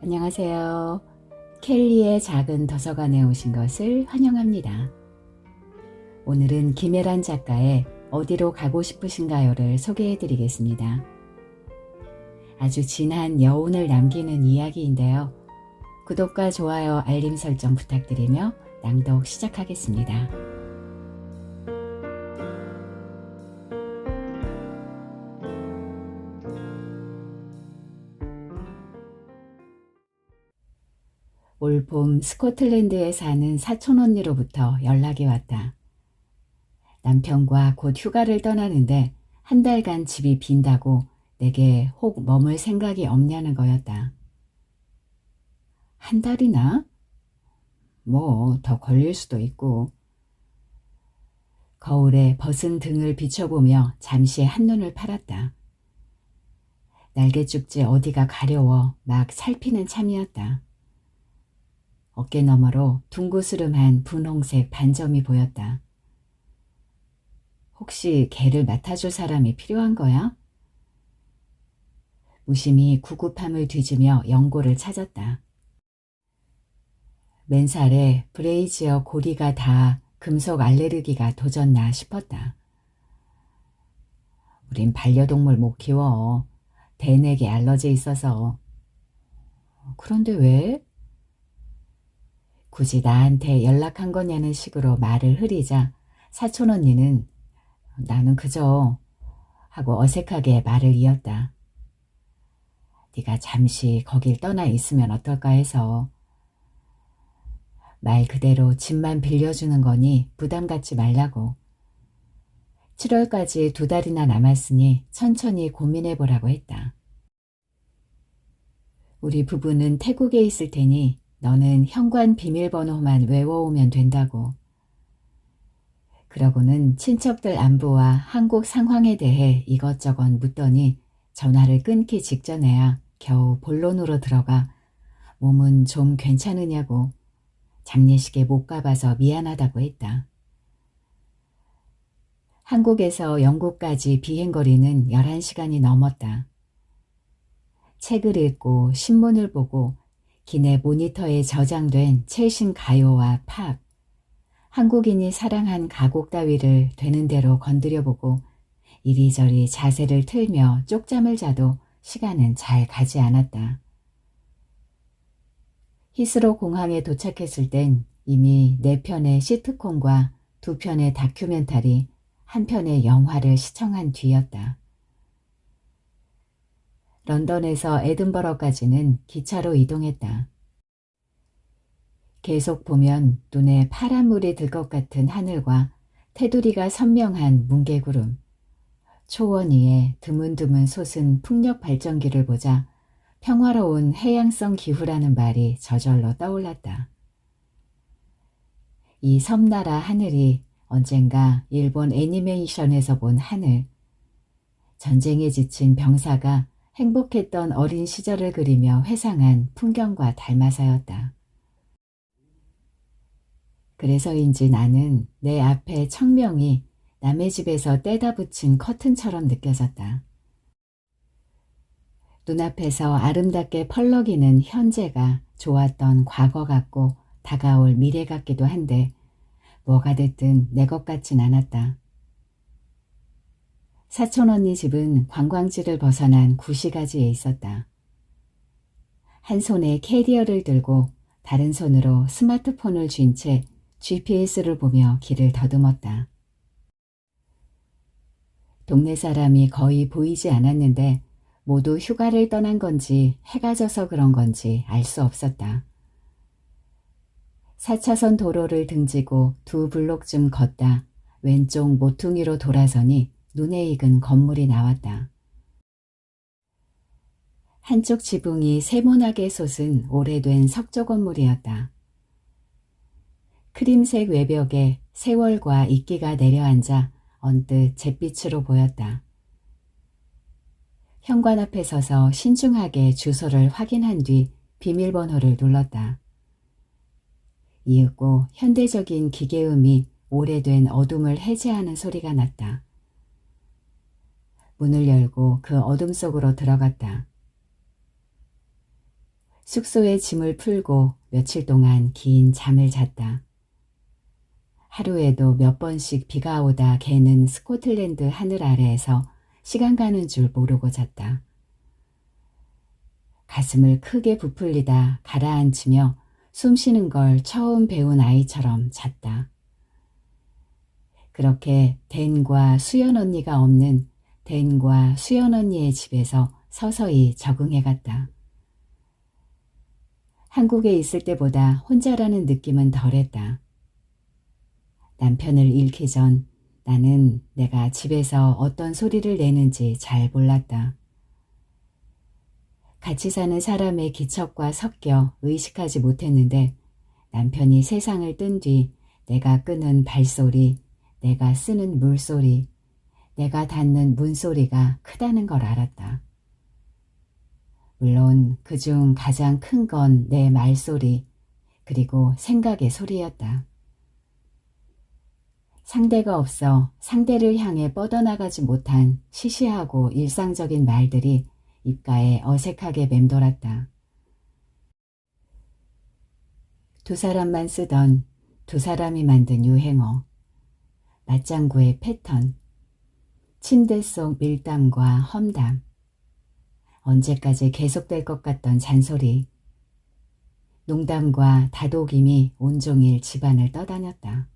안녕하세요. 켈리의 작은 도서관에 오신 것을 환영합니다. 오늘은 김혜란 작가의 어디로 가고 싶으신가요를 소개해 드리겠습니다. 아주 진한 여운을 남기는 이야기인데요. 구독과 좋아요, 알림 설정 부탁드리며 낭독 시작하겠습니다. 올봄 스코틀랜드에 사는 사촌언니로부터 연락이 왔다. 남편과 곧 휴가를 떠나는데 한 달간 집이 빈다고 내게 혹 머물 생각이 없냐는 거였다. 한 달이나? 뭐 더 걸릴 수도 있고. 거울에 벗은 등을 비춰보며 잠시 한눈을 팔았다. 날개죽지 어디가 가려워 막 살피는 참이었다. 어깨 너머로 둥그스름한 분홍색 반점이 보였다. 혹시 개를 맡아줄 사람이 필요한 거야? 무심히 구급함을 뒤지며 연고를 찾았다. 맨살에 브레이지어 고리가 닿아 금속 알레르기가 도졌나 싶었다. 우린 반려동물 못 키워. 대뇌에 알러지 있어서. 그런데 왜? 굳이 나한테 연락한 거냐는 식으로 말을 흐리자 사촌언니는 나는 그저 하고 어색하게 말을 이었다. 네가 잠시 거길 떠나 있으면 어떨까 해서. 말 그대로 집만 빌려주는 거니 부담 갖지 말라고. 7월까지 2달이나 남았으니 천천히 고민해보라고 했다. 우리 부부는 태국에 있을 테니 너는 현관 비밀번호만 외워오면 된다고. 그러고는 친척들 안부와 한국 상황에 대해 이것저것 묻더니 전화를 끊기 직전에야 겨우 본론으로 들어가 몸은 좀 괜찮으냐고, 장례식에 못 가봐서 미안하다고 했다. 한국에서 영국까지 비행거리는 11시간이 넘었다. 책을 읽고 신문을 보고 기내 모니터에 저장된 최신 가요와 팝, 한국인이 사랑한 가곡 따위를 되는 대로 건드려보고 이리저리 자세를 틀며 쪽잠을 자도 시간은 잘 가지 않았다. 히스로 공항에 도착했을 땐 이미 4편의 시트콤과 2편의 다큐멘터리, 1편의 영화를 시청한 뒤였다. 런던에서 에든버러까지는 기차로 이동했다. 계속 보면 눈에 파란 물이 들 것 같은 하늘과 테두리가 선명한 뭉게구름, 초원 위에 드문드문 솟은 풍력 발전기를 보자 평화로운 해양성 기후라는 말이 저절로 떠올랐다. 이 섬나라 하늘이 언젠가 일본 애니메이션에서 본 하늘, 전쟁에 지친 병사가 행복했던 어린 시절을 그리며 회상한 풍경과 닮아서였다. 그래서인지 나는 내 앞에 청명이 남의 집에서 떼다 붙인 커튼처럼 느껴졌다. 눈앞에서 아름답게 펄럭이는 현재가 좋았던 과거 같고 다가올 미래 같기도 한데 뭐가 됐든 내 것 같진 않았다. 사촌언니 집은 관광지를 벗어난 구시가지에 있었다. 한 손에 캐리어를 들고 다른 손으로 스마트폰을 쥔 채 GPS를 보며 길을 더듬었다. 동네 사람이 거의 보이지 않았는데 모두 휴가를 떠난 건지 해가 져서 그런 건지 알 수 없었다. 4차선 도로를 등지고 2블록쯤 걷다 왼쪽 모퉁이로 돌아서니 눈에 익은 건물이 나왔다. 한쪽 지붕이 세모나게 솟은 오래된 석조 건물이었다. 크림색 외벽에 세월과 이끼가 내려앉아 언뜻 잿빛으로 보였다. 현관 앞에 서서 신중하게 주소를 확인한 뒤 비밀번호를 눌렀다. 이윽고 현대적인 기계음이 오래된 어둠을 해제하는 소리가 났다. 문을 열고 그 어둠 속으로 들어갔다. 숙소에 짐을 풀고 며칠 동안 긴 잠을 잤다. 하루에도 몇 번씩 비가 오다 개는 스코틀랜드 하늘 아래에서 시간 가는 줄 모르고 잤다. 가슴을 크게 부풀리다 가라앉히며 숨 쉬는 걸 처음 배운 아이처럼 잤다. 그렇게 댄과 수연 언니가 없는 댄과 수연 언니의 집에서 서서히 적응해갔다. 한국에 있을 때보다 혼자라는 느낌은 덜했다. 남편을 잃기 전 나는 내가 집에서 어떤 소리를 내는지 잘 몰랐다. 같이 사는 사람의 기척과 섞여 의식하지 못했는데 남편이 세상을 뜬 뒤 내가 끄는 발소리, 내가 쓰는 물소리, 내가 닫는 문소리가 크다는 걸 알았다. 물론 그중 가장 큰 건 내 말소리, 그리고 생각의 소리였다. 상대가 없어 상대를 향해 뻗어나가지 못한 시시하고 일상적인 말들이 입가에 어색하게 맴돌았다. 두 사람만 쓰던 두 사람이 만든 유행어, 맞장구의 패턴, 침대 속 밀담과 험담, 언제까지 계속될 것 같던 잔소리, 농담과 다독임이 온종일 집안을 떠다녔다.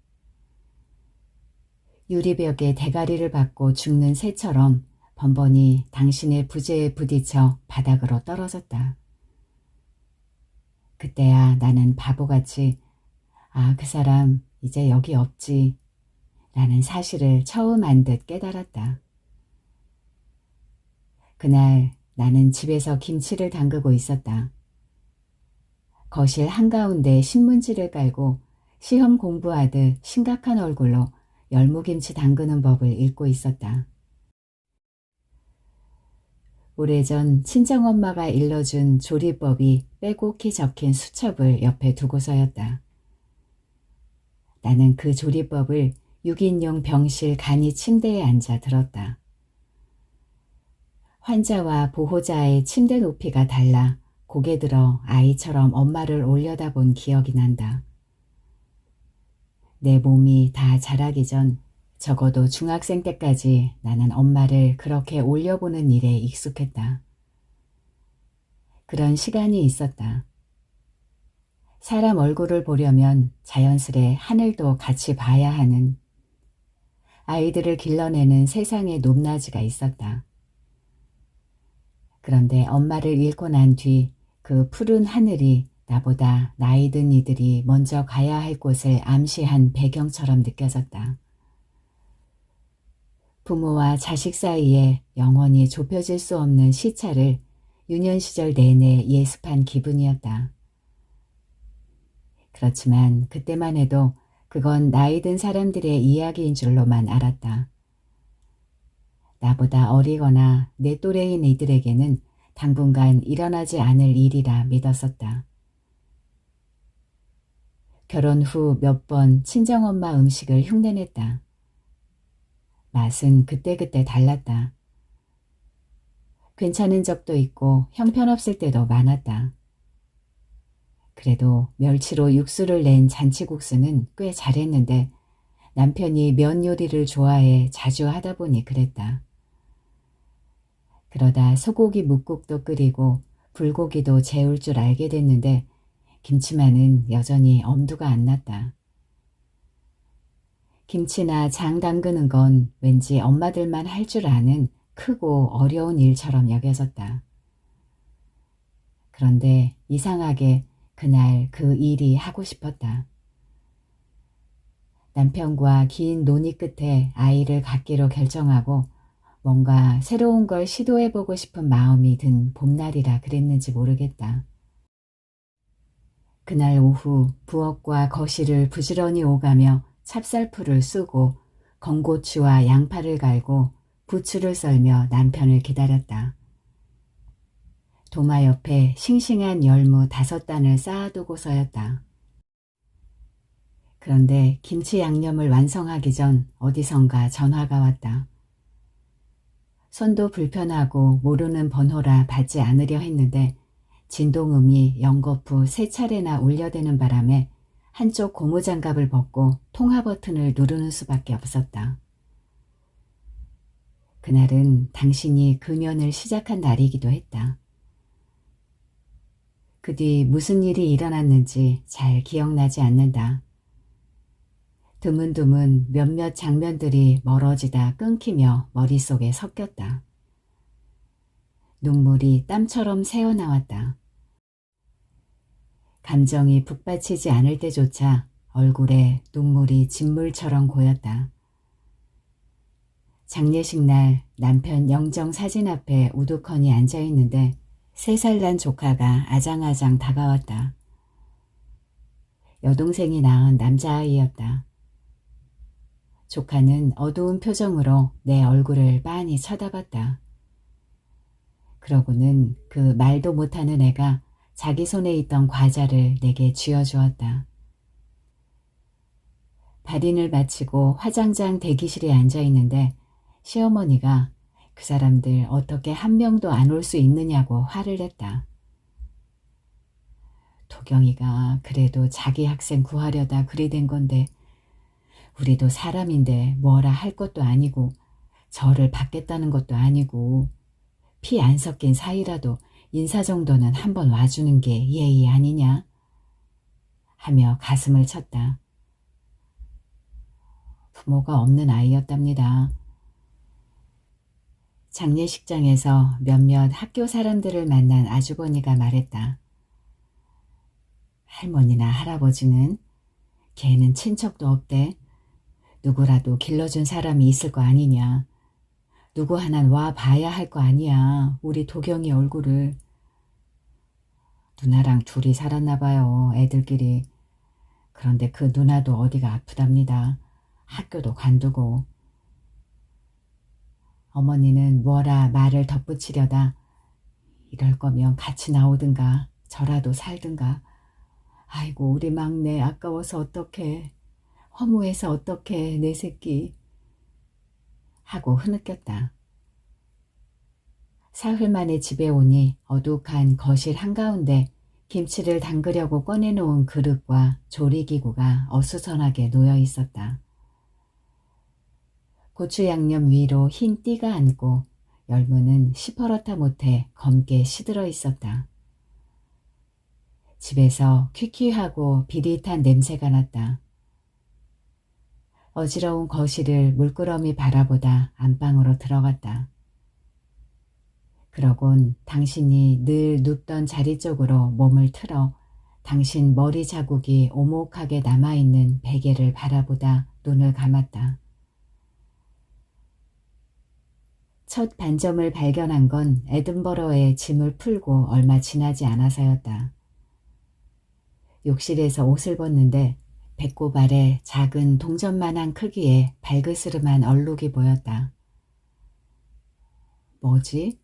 유리벽에 대가리를 받고 죽는 새처럼 번번이 당신의 부재에 부딪혀 바닥으로 떨어졌다. 그때야 나는 바보같이 그 사람 이제 여기 없지 라는 사실을 처음 안 듯 깨달았다. 그날 나는 집에서 김치를 담그고 있었다. 거실 한가운데 신문지를 깔고 시험 공부하듯 심각한 얼굴로 열무김치 담그는 법을 읽고 있었다. 오래전 친정엄마가 일러준 조리법이 빼곡히 적힌 수첩을 옆에 두고서였다. 나는 그 조리법을 6인용 병실 간이 침대에 앉아 들었다. 환자와 보호자의 침대 높이가 달라 고개 들어 아이처럼 엄마를 올려다본 기억이 난다. 내 몸이 다 자라기 전 적어도 중학생 때까지 나는 엄마를 그렇게 올려보는 일에 익숙했다. 그런 시간이 있었다. 사람 얼굴을 보려면 자연스레 하늘도 같이 봐야 하는, 아이들을 길러내는 세상의 높낮이가 있었다. 그런데 엄마를 잃고 난 뒤 그 푸른 하늘이 나보다 나이 든 이들이 먼저 가야 할 곳을 암시한 배경처럼 느껴졌다. 부모와 자식 사이에 영원히 좁혀질 수 없는 시차를 유년 시절 내내 예습한 기분이었다. 그렇지만 그때만 해도 그건 나이 든 사람들의 이야기인 줄로만 알았다. 나보다 어리거나 내 또래인 이들에게는 당분간 일어나지 않을 일이라 믿었었다. 결혼 후 몇 번 친정엄마 음식을 흉내냈다. 맛은 그때그때 달랐다. 괜찮은 적도 있고 형편없을 때도 많았다. 그래도 멸치로 육수를 낸 잔치국수는 꽤 잘했는데 남편이 면 요리를 좋아해 자주 하다 보니 그랬다. 그러다 소고기 뭇국도 끓이고 불고기도 재울 줄 알게 됐는데 김치만은 여전히 엄두가 안 났다. 김치나 장 담그는 건 왠지 엄마들만 할 줄 아는 크고 어려운 일처럼 여겨졌다. 그런데 이상하게 그날 그 일이 하고 싶었다. 남편과 긴 논의 끝에 아이를 갖기로 결정하고 뭔가 새로운 걸 시도해보고 싶은 마음이 든 봄날이라 그랬는지 모르겠다. 그날 오후 부엌과 거실을 부지런히 오가며 찹쌀풀을 쓰고 건고추와 양파를 갈고 부추를 썰며 남편을 기다렸다. 도마 옆에 싱싱한 열무 5단을 쌓아두고서였다. 그런데 김치 양념을 완성하기 전 어디선가 전화가 왔다. 손도 불편하고 모르는 번호라 받지 않으려 했는데 진동음이 연거푸 3차례나 울려대는 바람에 한쪽 고무장갑을 벗고 통화 버튼을 누르는 수밖에 없었다. 그날은 당신이 금연을 시작한 날이기도 했다. 그 뒤 무슨 일이 일어났는지 잘 기억나지 않는다. 드문드문 몇몇 장면들이 멀어지다 끊기며 머릿속에 섞였다. 눈물이 땀처럼 새어나왔다. 감정이 북받치지 않을 때조차 얼굴에 눈물이 진물처럼 고였다. 장례식 날 남편 영정 사진 앞에 우두커니 앉아있는데 3살 난 조카가 아장아장 다가왔다. 여동생이 낳은 남자아이였다. 조카는 어두운 표정으로 내 얼굴을 빤히 쳐다봤다. 그러고는 그 말도 못하는 애가 자기 손에 있던 과자를 내게 쥐어주었다. 발인을 마치고 화장장 대기실에 앉아있는데 시어머니가 그 사람들 어떻게 한 명도 안 올 수 있느냐고 화를 냈다. 도경이가 그래도 자기 학생 구하려다 그리 된 건데 우리도 사람인데 뭐라 할 것도 아니고 절을 받겠다는 것도 아니고 피 안 섞인 사이라도 인사 정도는 한번 와주는 게 예의 아니냐 하며 가슴을 쳤다. 부모가 없는 아이였답니다. 장례식장에서 몇몇 학교 사람들을 만난 아주버니가 말했다. 할머니나 할아버지는 걔는 친척도 없대. 누구라도 길러준 사람이 있을 거 아니냐. 누구 하나는 와 봐야 할 거 아니야. 우리 도경이 얼굴을. 누나랑 둘이 살았나 봐요. 애들끼리. 그런데 그 누나도 어디가 아프답니다. 학교도 관두고. 어머니는 뭐라 말을 덧붙이려다 이럴 거면 같이 나오든가 저라도 살든가. 아이고 우리 막내 아까워서 어떡해. 허무해서 어떡해 내 새끼. 하고 흐느꼈다. 사흘 만에 집에 오니 어둑한 거실 한가운데 김치를 담그려고 꺼내놓은 그릇과 조리기구가 어수선하게 놓여 있었다. 고추 양념 위로 흰 띠가 앉고 열무는 시퍼렇다 못해 검게 시들어 있었다. 집에서 퀴퀴하고 비릿한 냄새가 났다. 어지러운 거실을 물끄러미 바라보다 안방으로 들어갔다. 그러곤 당신이 늘 눕던 자리 쪽으로 몸을 틀어 당신 머리 자국이 오목하게 남아있는 베개를 바라보다 눈을 감았다. 첫 반점을 발견한 건 에든버러에 짐을 풀고 얼마 지나지 않아서였다. 욕실에서 옷을 벗는데 배꼽 아래 작은 동전만한 크기의 발그스름한 얼룩이 보였다. 뭐지?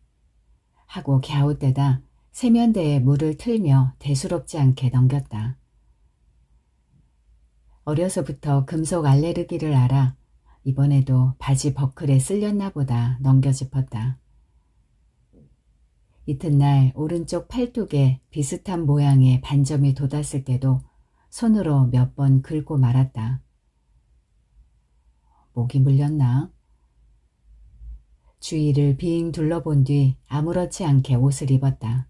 하고 갸웃대다 세면대에 물을 틀며 대수롭지 않게 넘겼다. 어려서부터 금속 알레르기를 알아 이번에도 바지 버클에 쓸렸나 보다 넘겨 짚었다. 이튿날 오른쪽 팔뚝에 비슷한 모양의 반점이 돋았을 때도 손으로 몇 번 긁고 말았다. 목이 물렸나? 주위를 빙 둘러본 뒤 아무렇지 않게 옷을 입었다.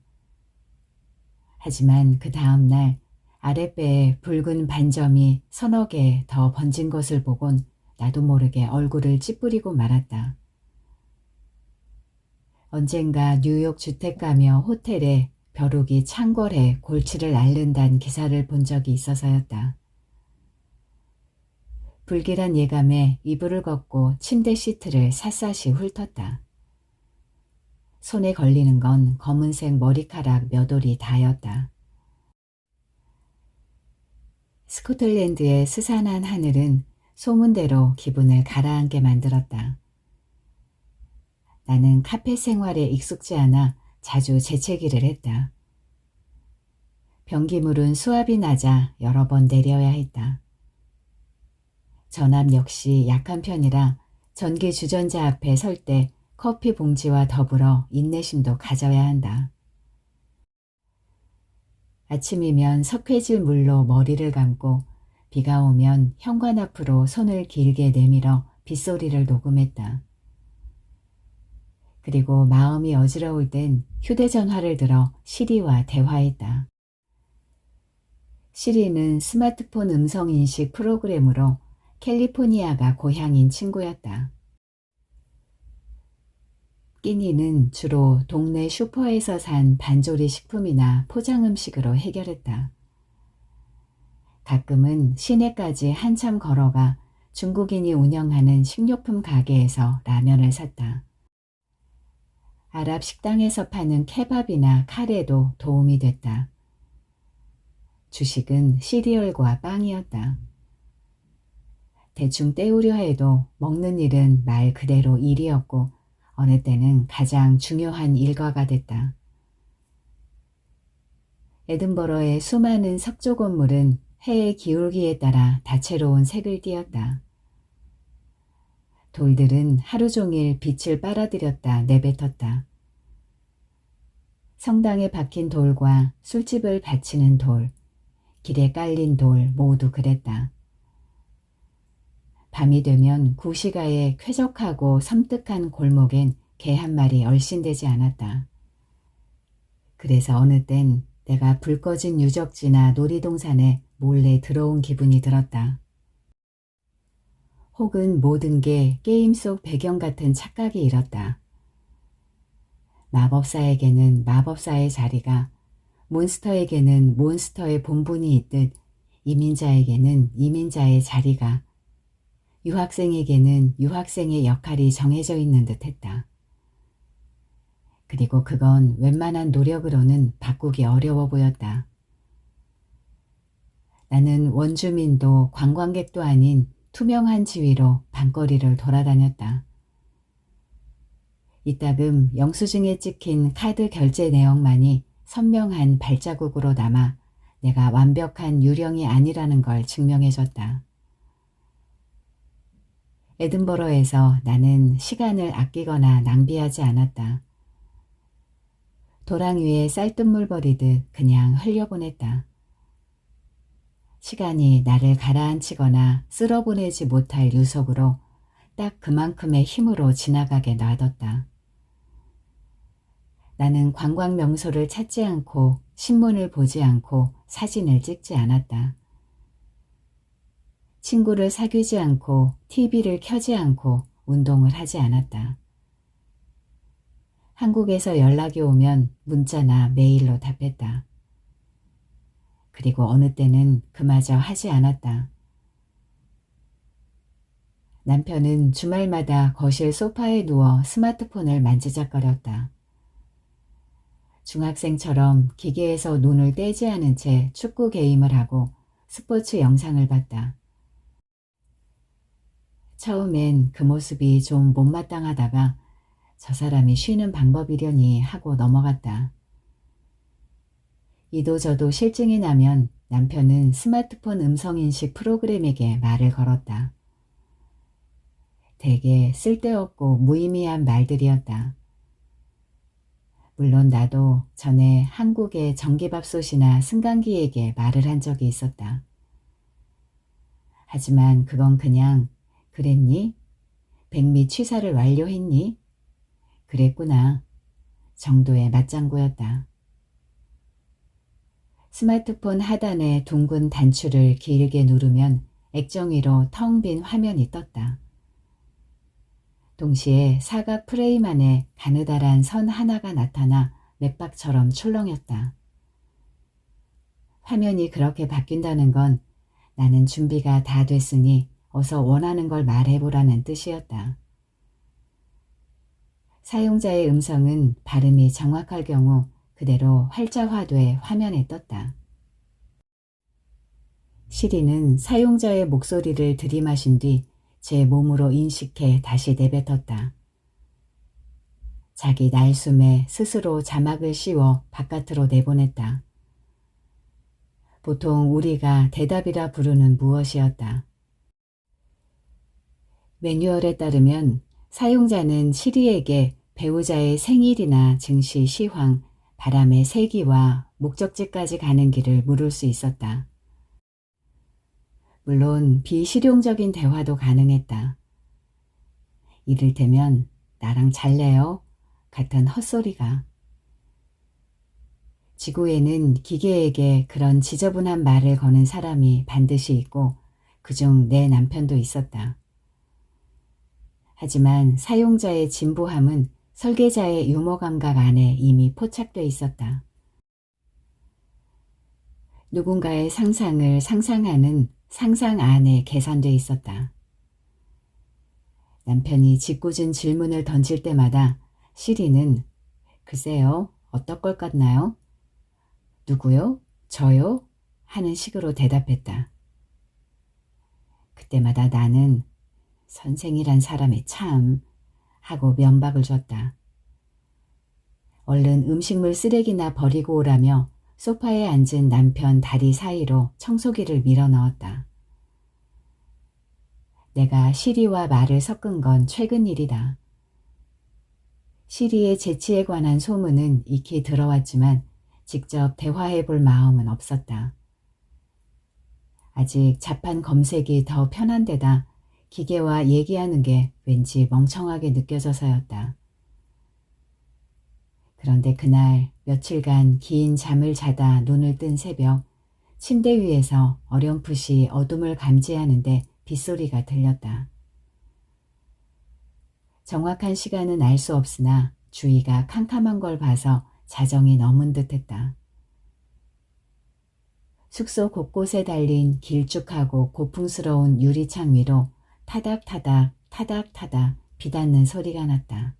하지만 그 다음 날 아랫배에 붉은 반점이 서너 개 더 번진 것을 보곤 나도 모르게 얼굴을 찌푸리고 말았다. 언젠가 뉴욕 주택가며 호텔에 벼룩이 창궐해 골치를 앓는다는 기사를 본 적이 있어서였다. 불길한 예감에 이불을 걷고 침대 시트를 샅샅이 훑었다. 손에 걸리는 건 검은색 머리카락 몇 올이 다였다. 스코틀랜드의 스산한 하늘은 소문대로 기분을 가라앉게 만들었다. 나는 카페 생활에 익숙지 않아 자주 재채기를 했다. 변기물은 수압이 낮아 여러 번 내려야 했다. 전압 역시 약한 편이라 전기 주전자 앞에 설 때 커피 봉지와 더불어 인내심도 가져야 한다. 아침이면 석회질 물로 머리를 감고 비가 오면 현관 앞으로 손을 길게 내밀어 빗소리를 녹음했다. 그리고 마음이 어지러울 땐 휴대전화를 들어 시리와 대화했다. 시리는 스마트폰 음성인식 프로그램으로 캘리포니아가 고향인 친구였다. 끼니는 주로 동네 슈퍼에서 산 반조리 식품이나 포장음식으로 해결했다. 가끔은 시내까지 한참 걸어가 중국인이 운영하는 식료품 가게에서 라면을 샀다. 아랍 식당에서 파는 케밥이나 카레도 도움이 됐다. 주식은 시리얼과 빵이었다. 대충 때우려 해도 먹는 일은 말 그대로 일이었고 어느 때는 가장 중요한 일과가 됐다. 에든버러의 수많은 석조 건물은 해의 기울기에 따라 다채로운 색을 띠었다. 돌들은 하루 종일 빛을 빨아들였다 내뱉었다. 성당에 박힌 돌과 술집을 바치는 돌, 길에 깔린 돌 모두 그랬다. 밤이 되면 구시가의 쾌적하고 섬뜩한 골목엔 개 한 마리 얼씬되지 않았다. 그래서 어느 땐 내가 불 꺼진 유적지나 놀이동산에 몰래 들어온 기분이 들었다. 혹은 모든 게 게임 속 배경 같은 착각이 일었다. 마법사에게는 마법사의 자리가, 몬스터에게는 몬스터의 본분이 있듯 이민자에게는 이민자의 자리가, 유학생에게는 유학생의 역할이 정해져 있는 듯 했다. 그리고 그건 웬만한 노력으로는 바꾸기 어려워 보였다. 나는 원주민도 관광객도 아닌 투명한 지위로 밤거리를 돌아다녔다. 이따금 영수증에 찍힌 카드 결제 내역만이 선명한 발자국으로 남아 내가 완벽한 유령이 아니라는 걸 증명해줬다. 에든버러에서 나는 시간을 아끼거나 낭비하지 않았다. 도랑 위에 쌀뜨물 버리듯 그냥 흘려보냈다. 시간이 나를 가라앉히거나 쓸어보내지 못할 유속으로 딱 그만큼의 힘으로 지나가게 놔뒀다. 나는 관광 명소를 찾지 않고 신문을 보지 않고 사진을 찍지 않았다. 친구를 사귀지 않고 TV를 켜지 않고 운동을 하지 않았다. 한국에서 연락이 오면 문자나 메일로 답했다. 그리고 어느 때는 그마저 하지 않았다. 남편은 주말마다 거실 소파에 누워 스마트폰을 만지작거렸다. 중학생처럼 기계에서 눈을 떼지 않은 채 축구 게임을 하고 스포츠 영상을 봤다. 처음엔 그 모습이 좀 못마땅하다가 저 사람이 쉬는 방법이려니 하고 넘어갔다. 이도저도 실증이 나면 남편은 스마트폰 음성인식 프로그램에게 말을 걸었다. 되게 쓸데없고 무의미한 말들이었다. 물론 나도 전에 한국의 전기밥솥이나 승강기에게 말을 한 적이 있었다. 하지만 그건 그냥 그랬니? 백미 취사를 완료했니? 그랬구나 정도의 맞장구였다. 스마트폰 하단의 둥근 단추를 길게 누르면 액정위로 텅 빈 화면이 떴다. 동시에 사각 프레임 안에 가느다란 선 하나가 나타나 맥박처럼 출렁였다. 화면이 그렇게 바뀐다는 건 나는 준비가 다 됐으니 어서 원하는 걸 말해보라는 뜻이었다. 사용자의 음성은 발음이 정확할 경우 그대로 활자화돼 화면에 떴다. 시리는 사용자의 목소리를 들이마신 뒤 제 몸으로 인식해 다시 내뱉었다. 자기 날숨에 스스로 자막을 씌워 바깥으로 내보냈다. 보통 우리가 대답이라 부르는 무엇이었다. 매뉴얼에 따르면 사용자는 시리에게 배우자의 생일이나 증시 시황, 바람의 세기와 목적지까지 가는 길을 물을 수 있었다. 물론 비실용적인 대화도 가능했다. 이를테면 나랑 잘래요? 같은 헛소리가. 지구에는 기계에게 그런 지저분한 말을 거는 사람이 반드시 있고 그중 내 남편도 있었다. 하지만 사용자의 진부함은 설계자의 유머 감각 안에 이미 포착돼 있었다. 누군가의 상상을 상상하는 상상 안에 계산돼 있었다. 남편이 짓궂은 질문을 던질 때마다 시리는 글쎄요, 어떨 것 같나요? 누구요? 저요? 하는 식으로 대답했다. 그때마다 나는 선생이란 사람이 참 하고 면박을 줬다. 얼른 음식물 쓰레기나 버리고 오라며 소파에 앉은 남편 다리 사이로 청소기를 밀어 넣었다. 내가 시리와 말을 섞은 건 최근 일이다. 시리의 재치에 관한 소문은 익히 들어왔지만 직접 대화해 볼 마음은 없었다. 아직 자판 검색이 더 편한 데다 기계와 얘기하는 게 왠지 멍청하게 느껴져서였다. 그런데 그날 며칠간 긴 잠을 자다 눈을 뜬 새벽 침대 위에서 어렴풋이 어둠을 감지하는데 빗소리가 들렸다. 정확한 시간은 알 수 없으나 주위가 캄캄한 걸 봐서 자정이 넘은 듯했다. 숙소 곳곳에 달린 길쭉하고 고풍스러운 유리창 위로 타닥타닥 타닥타닥 비닿는 소리가 났다.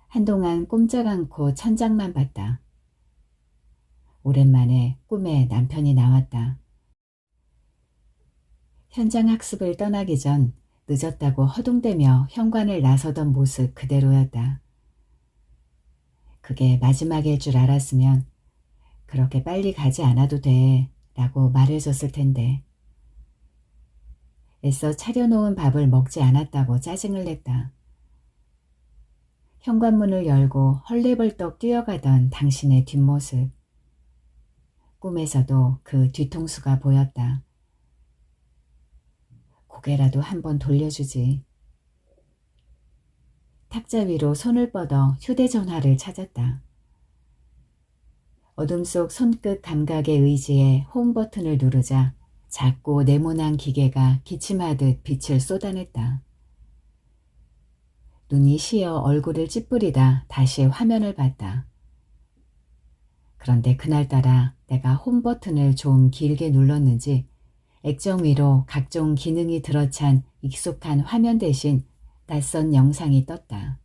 한동안 꼼짝 않고 천장만 봤다. 오랜만에 꿈에 남편이 나왔다. 현장 학습을 떠나기 전 늦었다고 허둥대며 현관을 나서던 모습 그대로였다. 그게 마지막일 줄 알았으면 그렇게 빨리 가지 않아도 돼 라고 말해줬을 텐데. 애써 차려놓은 밥을 먹지 않았다고 짜증을 냈다. 현관문을 열고 헐레벌떡 뛰어가던 당신의 뒷모습. 꿈에서도 그 뒤통수가 보였다. 고개라도 한번 돌려주지. 탁자 위로 손을 뻗어 휴대전화를 찾았다. 어둠 속 손끝 감각에 의지해 홈 버튼을 누르자 작고 네모난 기계가 기침하듯 빛을 쏟아냈다. 눈이 시어 얼굴을 찌푸리다 다시 화면을 봤다. 그런데 그날따라 내가 홈 버튼을 좀 길게 눌렀는지 액정 위로 각종 기능이 들어찬 익숙한 화면 대신 낯선 영상이 떴다.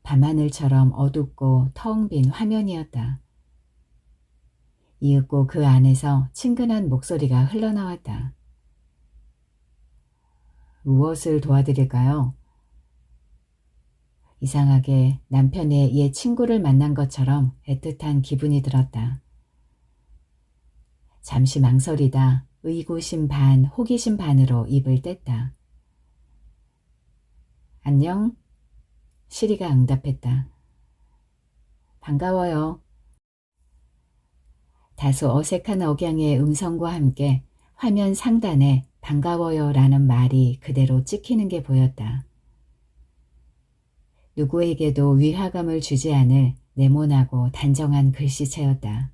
밤하늘처럼 어둡고 텅 빈 화면이었다. 이윽고 그 안에서 친근한 목소리가 흘러나왔다. 무엇을 도와드릴까요? 이상하게 남편의 옛 친구를 만난 것처럼 애틋한 기분이 들었다. 잠시 망설이다 의구심 반 호기심 반으로 입을 뗐다. 안녕? 시리가 응답했다. 반가워요. 다소 어색한 억양의 음성과 함께 화면 상단에 반가워요 라는 말이 그대로 찍히는 게 보였다. 누구에게도 위화감을 주지 않을 네모나고 단정한 글씨체였다.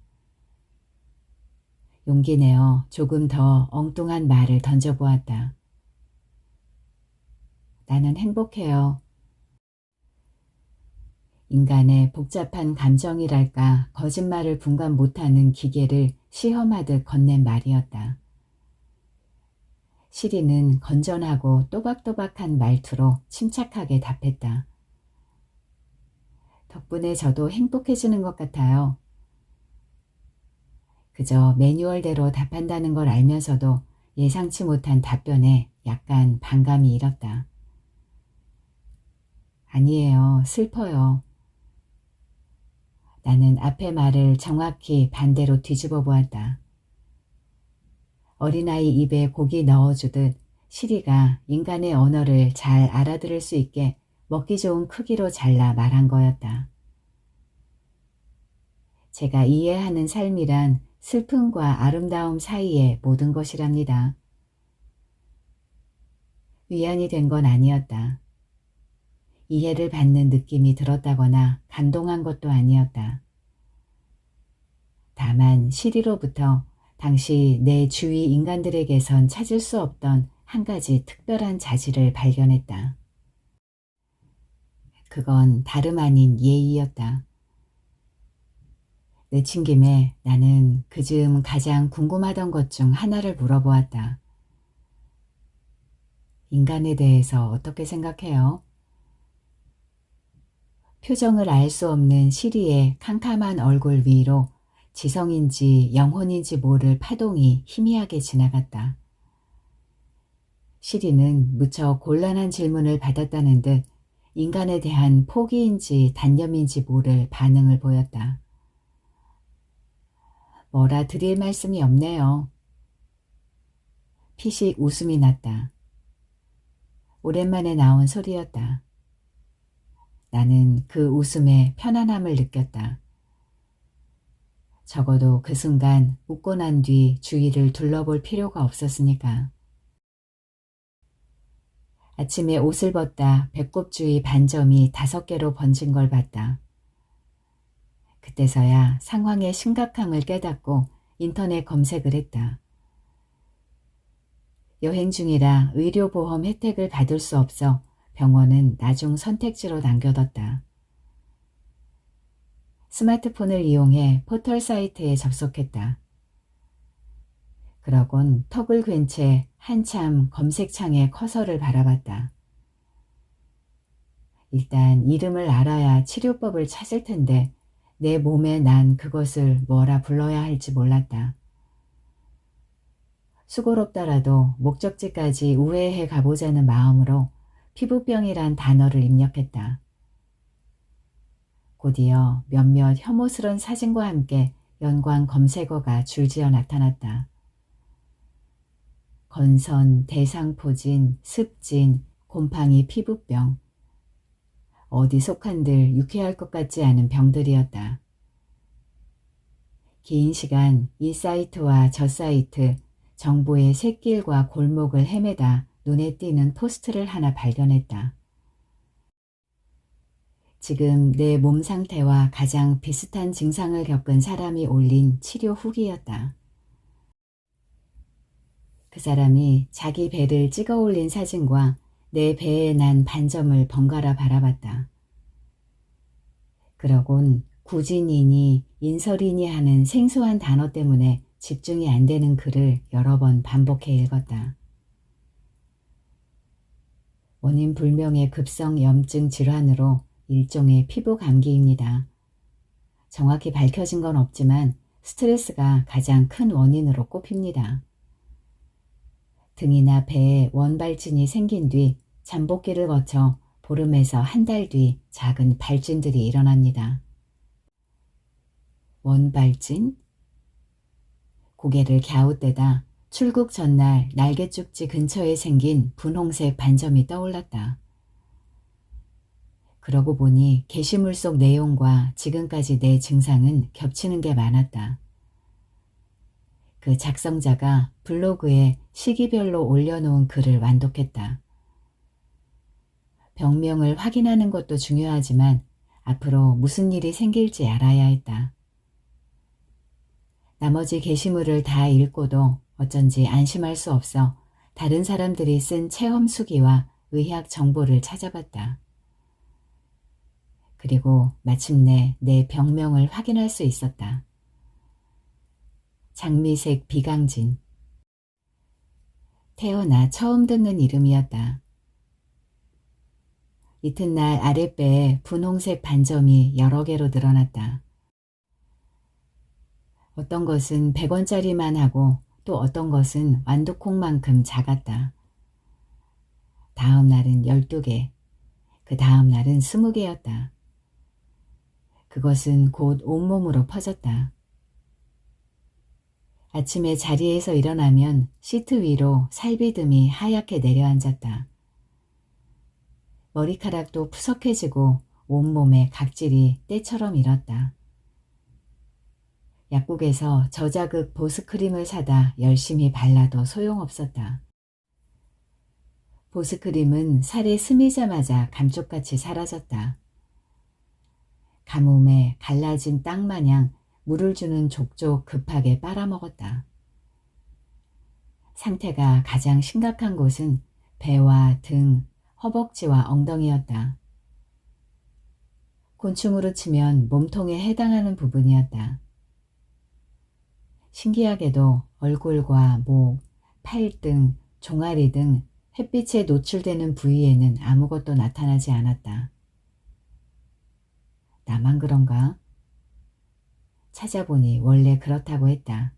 용기 내어 조금 더 엉뚱한 말을 던져보았다. 나는 행복해요. 인간의 복잡한 감정이랄까 거짓말을 분간 못하는 기계를 시험하듯 건넨 말이었다. 시리는 건전하고 또박또박한 말투로 침착하게 답했다. 덕분에 저도 행복해지는 것 같아요. 그저 매뉴얼대로 답한다는 걸 알면서도 예상치 못한 답변에 약간 반감이 일었다. 아니에요. 슬퍼요. 나는 앞의 말을 정확히 반대로 뒤집어 보았다. 어린아이 입에 고기 넣어주듯 시리가 인간의 언어를 잘 알아들을 수 있게 먹기 좋은 크기로 잘라 말한 거였다. 제가 이해하는 삶이란 슬픔과 아름다움 사이의 모든 것이랍니다. 위안이 된 건 아니었다. 이해를 받는 느낌이 들었다거나 감동한 것도 아니었다. 다만 시리로부터 당시 내 주위 인간들에게선 찾을 수 없던 한 가지 특별한 자질을 발견했다. 그건 다름 아닌 예의였다. 내친 김에 나는 그즈음 가장 궁금하던 것 중 하나를 물어보았다. 인간에 대해서 어떻게 생각해요? 표정을 알 수 없는 시리의 캄캄한 얼굴 위로 지성인지 영혼인지 모를 파동이 희미하게 지나갔다. 시리는 무척 곤란한 질문을 받았다는 듯 인간에 대한 포기인지 단념인지 모를 반응을 보였다. 뭐라 드릴 말씀이 없네요. 피식 웃음이 났다. 오랜만에 나온 소리였다. 나는 그 웃음에 편안함을 느꼈다. 적어도 그 순간 웃고 난 뒤 주위를 둘러볼 필요가 없었으니까. 아침에 옷을 벗다 배꼽 주위 반점이 5개로 번진 걸 봤다. 그때서야 상황의 심각함을 깨닫고 인터넷 검색을 했다. 여행 중이라 의료보험 혜택을 받을 수 없어 병원은 나중 선택지로 남겨뒀다. 스마트폰을 이용해 포털 사이트에 접속했다. 그러곤 턱을 괜 채 한참 검색창의 커서를 바라봤다. 일단 이름을 알아야 치료법을 찾을 텐데 내 몸에 난 그것을 뭐라 불러야 할지 몰랐다. 수고롭더라도 목적지까지 우회해 가보자는 마음으로 피부병이란 단어를 입력했다. 곧이어 몇몇 혐오스런 사진과 함께 연관 검색어가 줄지어 나타났다. 건선, 대상포진, 습진, 곰팡이 피부병. 어디 속한들 유쾌할 것 같지 않은 병들이었다. 긴 시간 이 사이트와 저 사이트, 정보의 샛길과 골목을 헤매다 눈에 띄는 포스트를 하나 발견했다. 지금 내 몸 상태와 가장 비슷한 증상을 겪은 사람이 올린 치료 후기였다. 그 사람이 자기 배를 찍어 올린 사진과 내 배에 난 반점을 번갈아 바라봤다. 그러곤 구진이니 인설이니 하는 생소한 단어 때문에 집중이 안 되는 글을 여러 번 반복해 읽었다. 원인 불명의 급성 염증 질환으로 일종의 피부 감기입니다. 정확히 밝혀진 건 없지만 스트레스가 가장 큰 원인으로 꼽힙니다. 등이나 배에 원발진이 생긴 뒤 잠복기를 거쳐 보름에서 한 달 뒤 작은 발진들이 일어납니다. 원발진? 고개를 갸웃대다 출국 전날 날개쪽지 근처에 생긴 분홍색 반점이 떠올랐다. 그러고 보니 게시물 속 내용과 지금까지 내 증상은 겹치는 게 많았다. 그 작성자가 블로그에 시기별로 올려놓은 글을 완독했다. 병명을 확인하는 것도 중요하지만 앞으로 무슨 일이 생길지 알아야 했다. 나머지 게시물을 다 읽고도 어쩐지 안심할 수 없어 다른 사람들이 쓴 체험 수기와 의학 정보를 찾아봤다. 그리고 마침내 내 병명을 확인할 수 있었다. 장미색 비강진. 태어나 처음 듣는 이름이었다. 이튿날 아랫배에 분홍색 반점이 여러 개로 늘어났다. 어떤 것은 100원짜리만 하고 또 어떤 것은 완두콩만큼 작았다. 다음 날은 12개, 그 다음 날은 20개였다. 그것은 곧 온몸으로 퍼졌다. 아침에 자리에서 일어나면 시트 위로 살비듬이 하얗게 내려앉았다. 머리카락도 푸석해지고 온몸에 각질이 때처럼 일었다. 약국에서 저자극 보습크림을 사다 열심히 발라도 소용없었다. 보습크림은 살에 스미자마자 감쪽같이 사라졌다. 가뭄에 갈라진 땅 마냥 물을 주는 족족 급하게 빨아먹었다. 상태가 가장 심각한 곳은 배와 등, 허벅지와 엉덩이였다. 곤충으로 치면 몸통에 해당하는 부분이었다. 신기하게도 얼굴과 목, 팔등, 종아리 등 햇빛에 노출되는 부위에는 아무것도 나타나지 않았다. 나만 그런가? 찾아보니 원래 그렇다고 했다.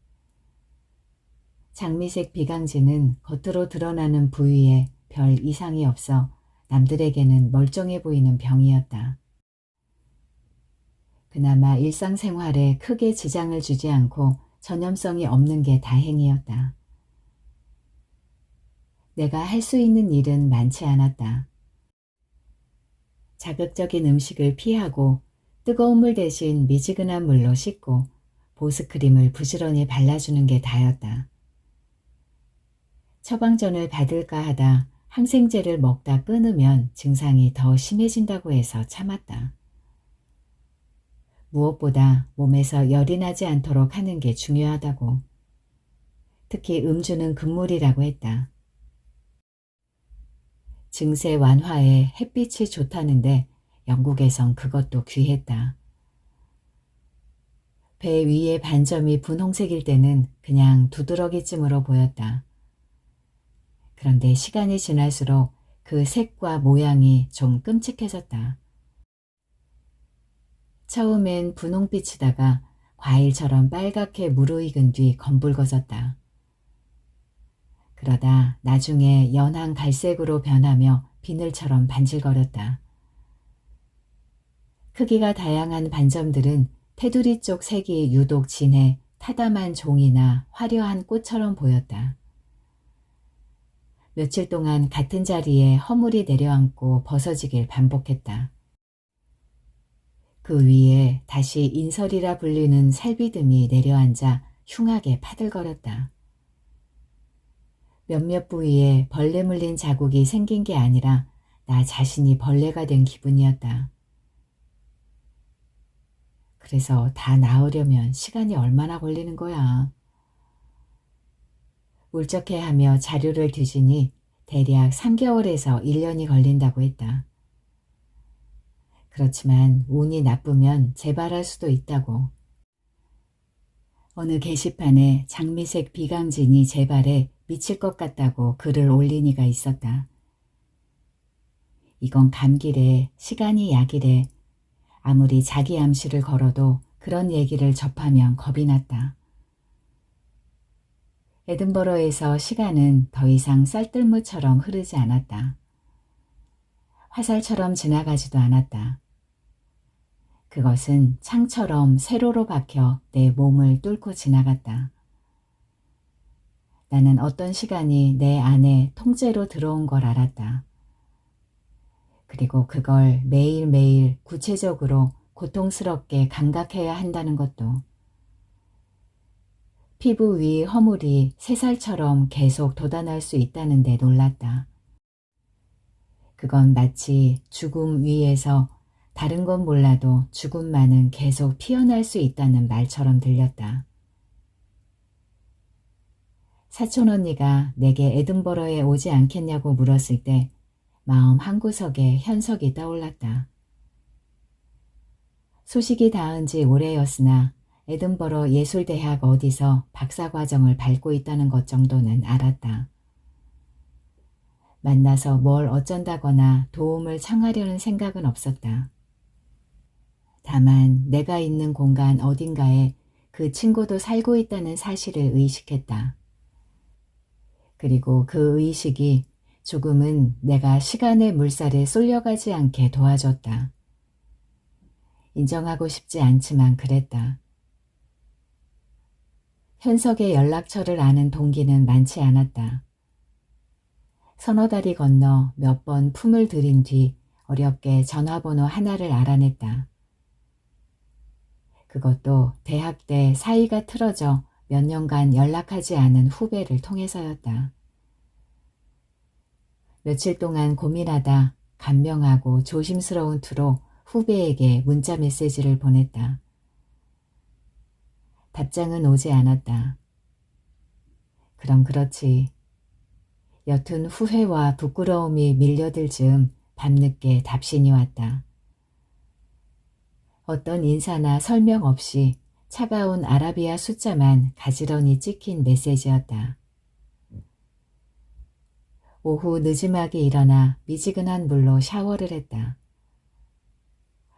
장미색 비강진은 겉으로 드러나는 부위에 별 이상이 없어 남들에게는 멀쩡해 보이는 병이었다. 그나마 일상생활에 크게 지장을 주지 않고 전염성이 없는 게 다행이었다. 내가 할 수 있는 일은 많지 않았다. 자극적인 음식을 피하고 뜨거운 물 대신 미지근한 물로 씻고 보습크림을 부지런히 발라주는 게 다였다. 처방전을 받을까 하다 항생제를 먹다 끊으면 증상이 더 심해진다고 해서 참았다. 무엇보다 몸에서 열이 나지 않도록 하는 게 중요하다고. 특히 음주는 금물이라고 했다. 증세 완화에 햇빛이 좋다는데 영국에선 그것도 귀했다. 배 위의 반점이 분홍색일 때는 그냥 두드러기쯤으로 보였다. 그런데 시간이 지날수록 그 색과 모양이 좀 끔찍해졌다. 처음엔 분홍빛이다가 과일처럼 빨갛게 무르익은 뒤 검붉어졌다. 그러다 나중에 연한 갈색으로 변하며 비늘처럼 반질거렸다. 크기가 다양한 반점들은 테두리 쪽 색이 유독 진해 타담한 종이나 화려한 꽃처럼 보였다. 며칠 동안 같은 자리에 허물이 내려앉고 벗어지길 반복했다. 그 위에 다시 인설이라 불리는 살비듬이 내려앉아 흉하게 파들거렸다. 몇몇 부위에 벌레 물린 자국이 생긴 게 아니라 나 자신이 벌레가 된 기분이었다. 그래서 다 나으려면 시간이 얼마나 걸리는 거야. 울적해하며 자료를 뒤지니 대략 3개월에서 1년이 걸린다고 했다. 그렇지만 운이 나쁘면 재발할 수도 있다고. 어느 게시판에 장미색 비강진이 재발해 미칠 것 같다고 글을 올린 이가 있었다. 이건 감기래, 시간이 약이래. 아무리 자기 암시를 걸어도 그런 얘기를 접하면 겁이 났다. 에든버러에서 시간은 더 이상 쌀뜨물처럼 흐르지 않았다. 화살처럼 지나가지도 않았다. 그것은 창처럼 세로로 박혀 내 몸을 뚫고 지나갔다. 나는 어떤 시간이 내 안에 통째로 들어온 걸 알았다. 그리고 그걸 매일매일 구체적으로 고통스럽게 감각해야 한다는 것도. 피부 위 허물이 새살처럼 계속 돋아날 수 있다는 데 놀랐다. 그건 마치 죽음 위에서 다른 건 몰라도 죽음만은 계속 피어날 수 있다는 말처럼 들렸다. 사촌 언니가 내게 에든버러에 오지 않겠냐고 물었을 때 마음 한구석에 현석이 떠올랐다. 소식이 닿은 지 오래였으나 에든버러 예술대학 어디서 박사과정을 밟고 있다는 것 정도는 알았다. 만나서 뭘 어쩐다거나 도움을 청하려는 생각은 없었다. 다만 내가 있는 공간 어딘가에 그 친구도 살고 있다는 사실을 의식했다. 그리고 그 의식이 조금은 내가 시간의 물살에 쏠려가지 않게 도와줬다. 인정하고 싶지 않지만 그랬다. 현석의 연락처를 아는 동기는 많지 않았다. 서너 달이 건너 몇 번 품을 들인 뒤 어렵게 전화번호 하나를 알아냈다. 그것도 대학 때 사이가 틀어져 몇 년간 연락하지 않은 후배를 통해서였다. 며칠 동안 고민하다 간명하고 조심스러운 투로 후배에게 문자 메시지를 보냈다. 답장은 오지 않았다. 그럼 그렇지. 옅은 후회와 부끄러움이 밀려들 즈음 밤늦게 답신이 왔다. 어떤 인사나 설명 없이 차가운 아라비아 숫자만 가지런히 찍힌 메시지였다. 오후 늦음하게 일어나 미지근한 물로 샤워를 했다.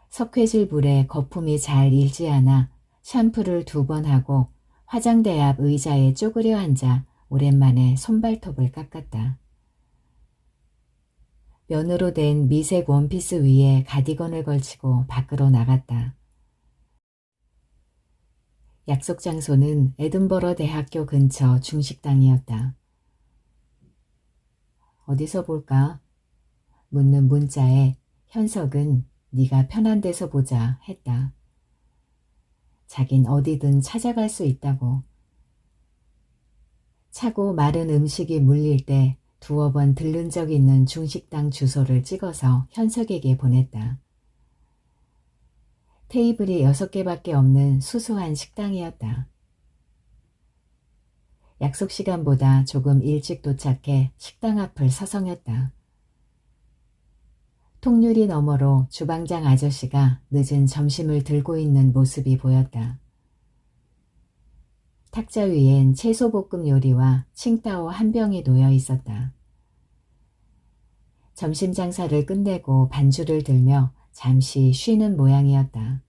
석회질 물에 거품이 잘 일지 않아 샴푸를 2번 하고 화장대 앞 의자에 쪼그려 앉아 오랜만에 손발톱을 깎았다. 면으로 된 미색 원피스 위에 가디건을 걸치고 밖으로 나갔다. 약속 장소는 에든버러 대학교 근처 중식당이었다. 어디서 볼까? 묻는 문자에 현석은 네가 편한 데서 보자 했다. 자긴 어디든 찾아갈 수 있다고. 차고 마른 음식이 물릴 때 2번 들른 적 있는 중식당 주소를 찍어서 현석에게 보냈다. 테이블이 6개밖에 없는 수수한 식당이었다. 약속 시간보다 조금 일찍 도착해 식당 앞을 서성였다. 통유리 너머로 주방장 아저씨가 늦은 점심을 들고 있는 모습이 보였다. 탁자 위엔 채소볶음 요리와 칭따오 한 병이 놓여 있었다. 점심 장사를 끝내고 반주를 들며 잠시 쉬는 모양이었다.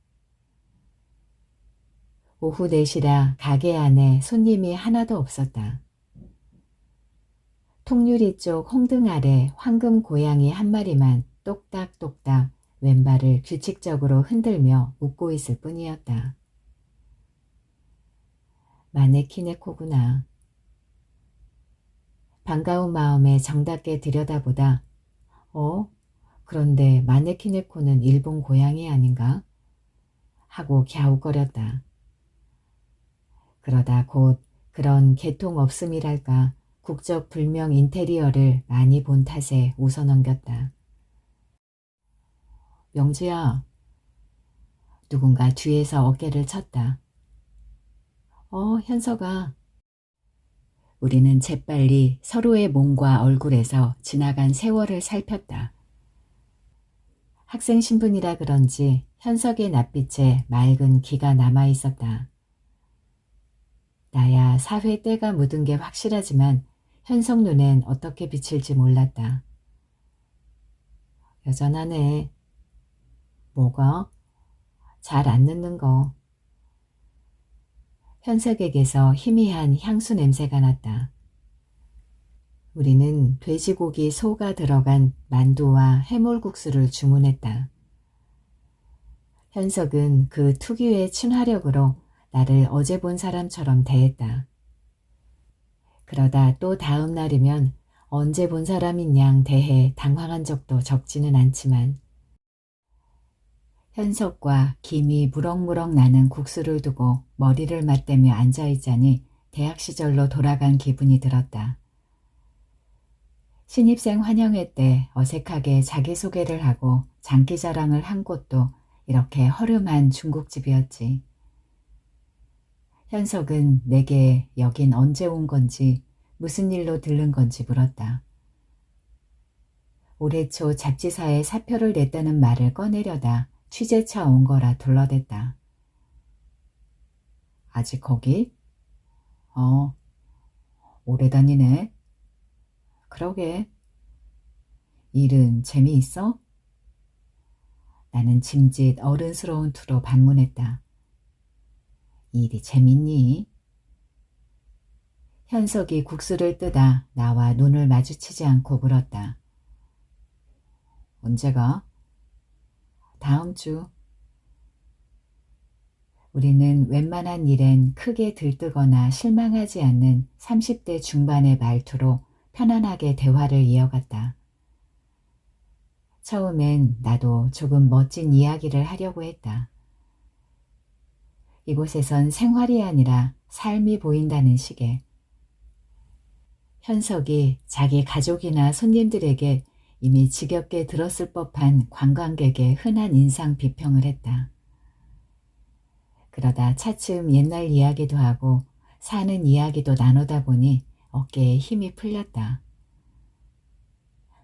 오후 4시라 가게 안에 손님이 하나도 없었다. 통유리 쪽 홍등 아래 황금 고양이 한 마리만 똑딱똑딱 왼발을 규칙적으로 흔들며 웃고 있을 뿐이었다. 마네킹의 코구나. 반가운 마음에 정답게 들여다보다 그런데 마네킹의 코는 일본 고양이 아닌가? 하고 갸웃거렸다. 그러다 곧 그런 개통 없음이랄까 국적 불명 인테리어를 많이 본 탓에 웃어넘겼다. 명지야. 누군가 뒤에서 어깨를 쳤다. 현석아. 우리는 재빨리 서로의 몸과 얼굴에서 지나간 세월을 살폈다. 학생 신분이라 그런지 현석의 낯빛에 맑은 기가 남아있었다. 나야 사회 때가 묻은 게 확실하지만 현석 눈엔 어떻게 비칠지 몰랐다. 여전하네. 뭐가? 잘 안 늦는 거. 현석에게서 희미한 향수 냄새가 났다. 우리는 돼지고기 소가 들어간 만두와 해물국수를 주문했다. 현석은 그 특유의 친화력으로 나를 어제 본 사람처럼 대했다. 그러다 또 다음 날이면 언제 본 사람인 양 대해 당황한 적도 적지는 않지만 현석과 김이 무럭무럭 나는 국수를 두고 머리를 맞대며 앉아있자니 대학 시절로 돌아간 기분이 들었다. 신입생 환영회 때 어색하게 자기소개를 하고 장기자랑을 한 곳도 이렇게 허름한 중국집이었지. 현석은 내게 여긴 언제 온 건지 무슨 일로 들른 건지 물었다. 올해 초 잡지사에 사표를 냈다는 말을 꺼내려다 취재차 온 거라 둘러댔다. 아직 거기? 오래 다니네. 그러게. 일은 재미있어? 나는 짐짓 어른스러운 투로 반문했다. 일이 재밌니? 현석이 국수를 뜨다 나와 눈을 마주치지 않고 물었다. 언제가? 다음 주. 우리는 웬만한 일엔 크게 들뜨거나 실망하지 않는 30대 중반의 말투로 편안하게 대화를 이어갔다. 처음엔 나도 조금 멋진 이야기를 하려고 했다. 이곳에선 생활이 아니라 삶이 보인다는 식의. 현석이 자기 가족이나 손님들에게 이미 지겹게 들었을 법한 관광객의 흔한 인상 비평을 했다. 그러다 차츰 옛날 이야기도 하고 사는 이야기도 나누다 보니 어깨에 힘이 풀렸다.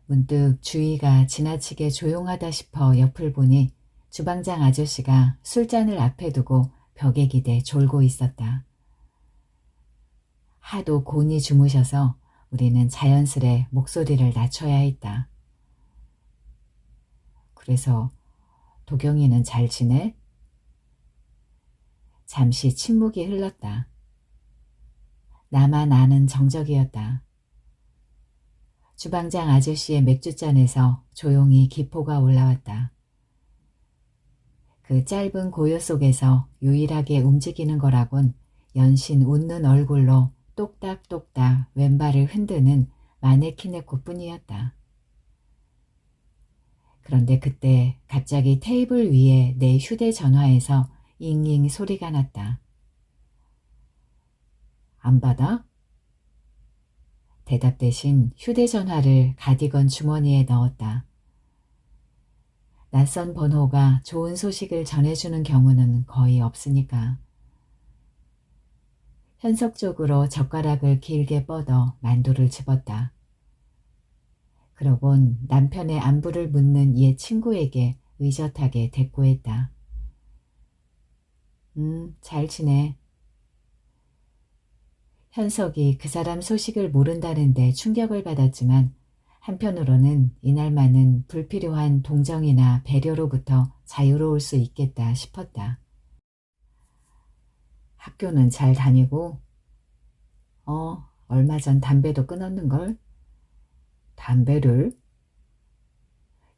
문득 주위가 지나치게 조용하다 싶어 옆을 보니 주방장 아저씨가 술잔을 앞에 두고 벽에 기대 졸고 있었다. 하도 곤히 주무셔서 우리는 자연스레 목소리를 낮춰야 했다. 그래서 도경이는 잘 지내? 잠시 침묵이 흘렀다. 나만 아는 정적이었다. 주방장 아저씨의 맥주잔에서 조용히 기포가 올라왔다. 그 짧은 고요 속에서 유일하게 움직이는 거라곤 연신 웃는 얼굴로 똑딱똑딱 왼발을 흔드는 마네킹의 꽃뿐이었다. 그런데 그때 갑자기 테이블 위에 내 휴대전화에서 잉잉 소리가 났다. 안 받아? 대답 대신 휴대전화를 가디건 주머니에 넣었다. 낯선 번호가 좋은 소식을 전해주는 경우는 거의 없으니까. 현석 쪽으로 젓가락을 길게 뻗어 만두를 집었다. 그러곤 남편의 안부를 묻는 옛 친구에게 의젓하게 대꾸했다. 잘 지내. 현석이 그 사람 소식을 모른다는데 충격을 받았지만 한편으로는 이날만은 불필요한 동정이나 배려로부터 자유로울 수 있겠다 싶었다. 학교는 잘 다니고? 얼마 전 담배도 끊었는걸? 담배를?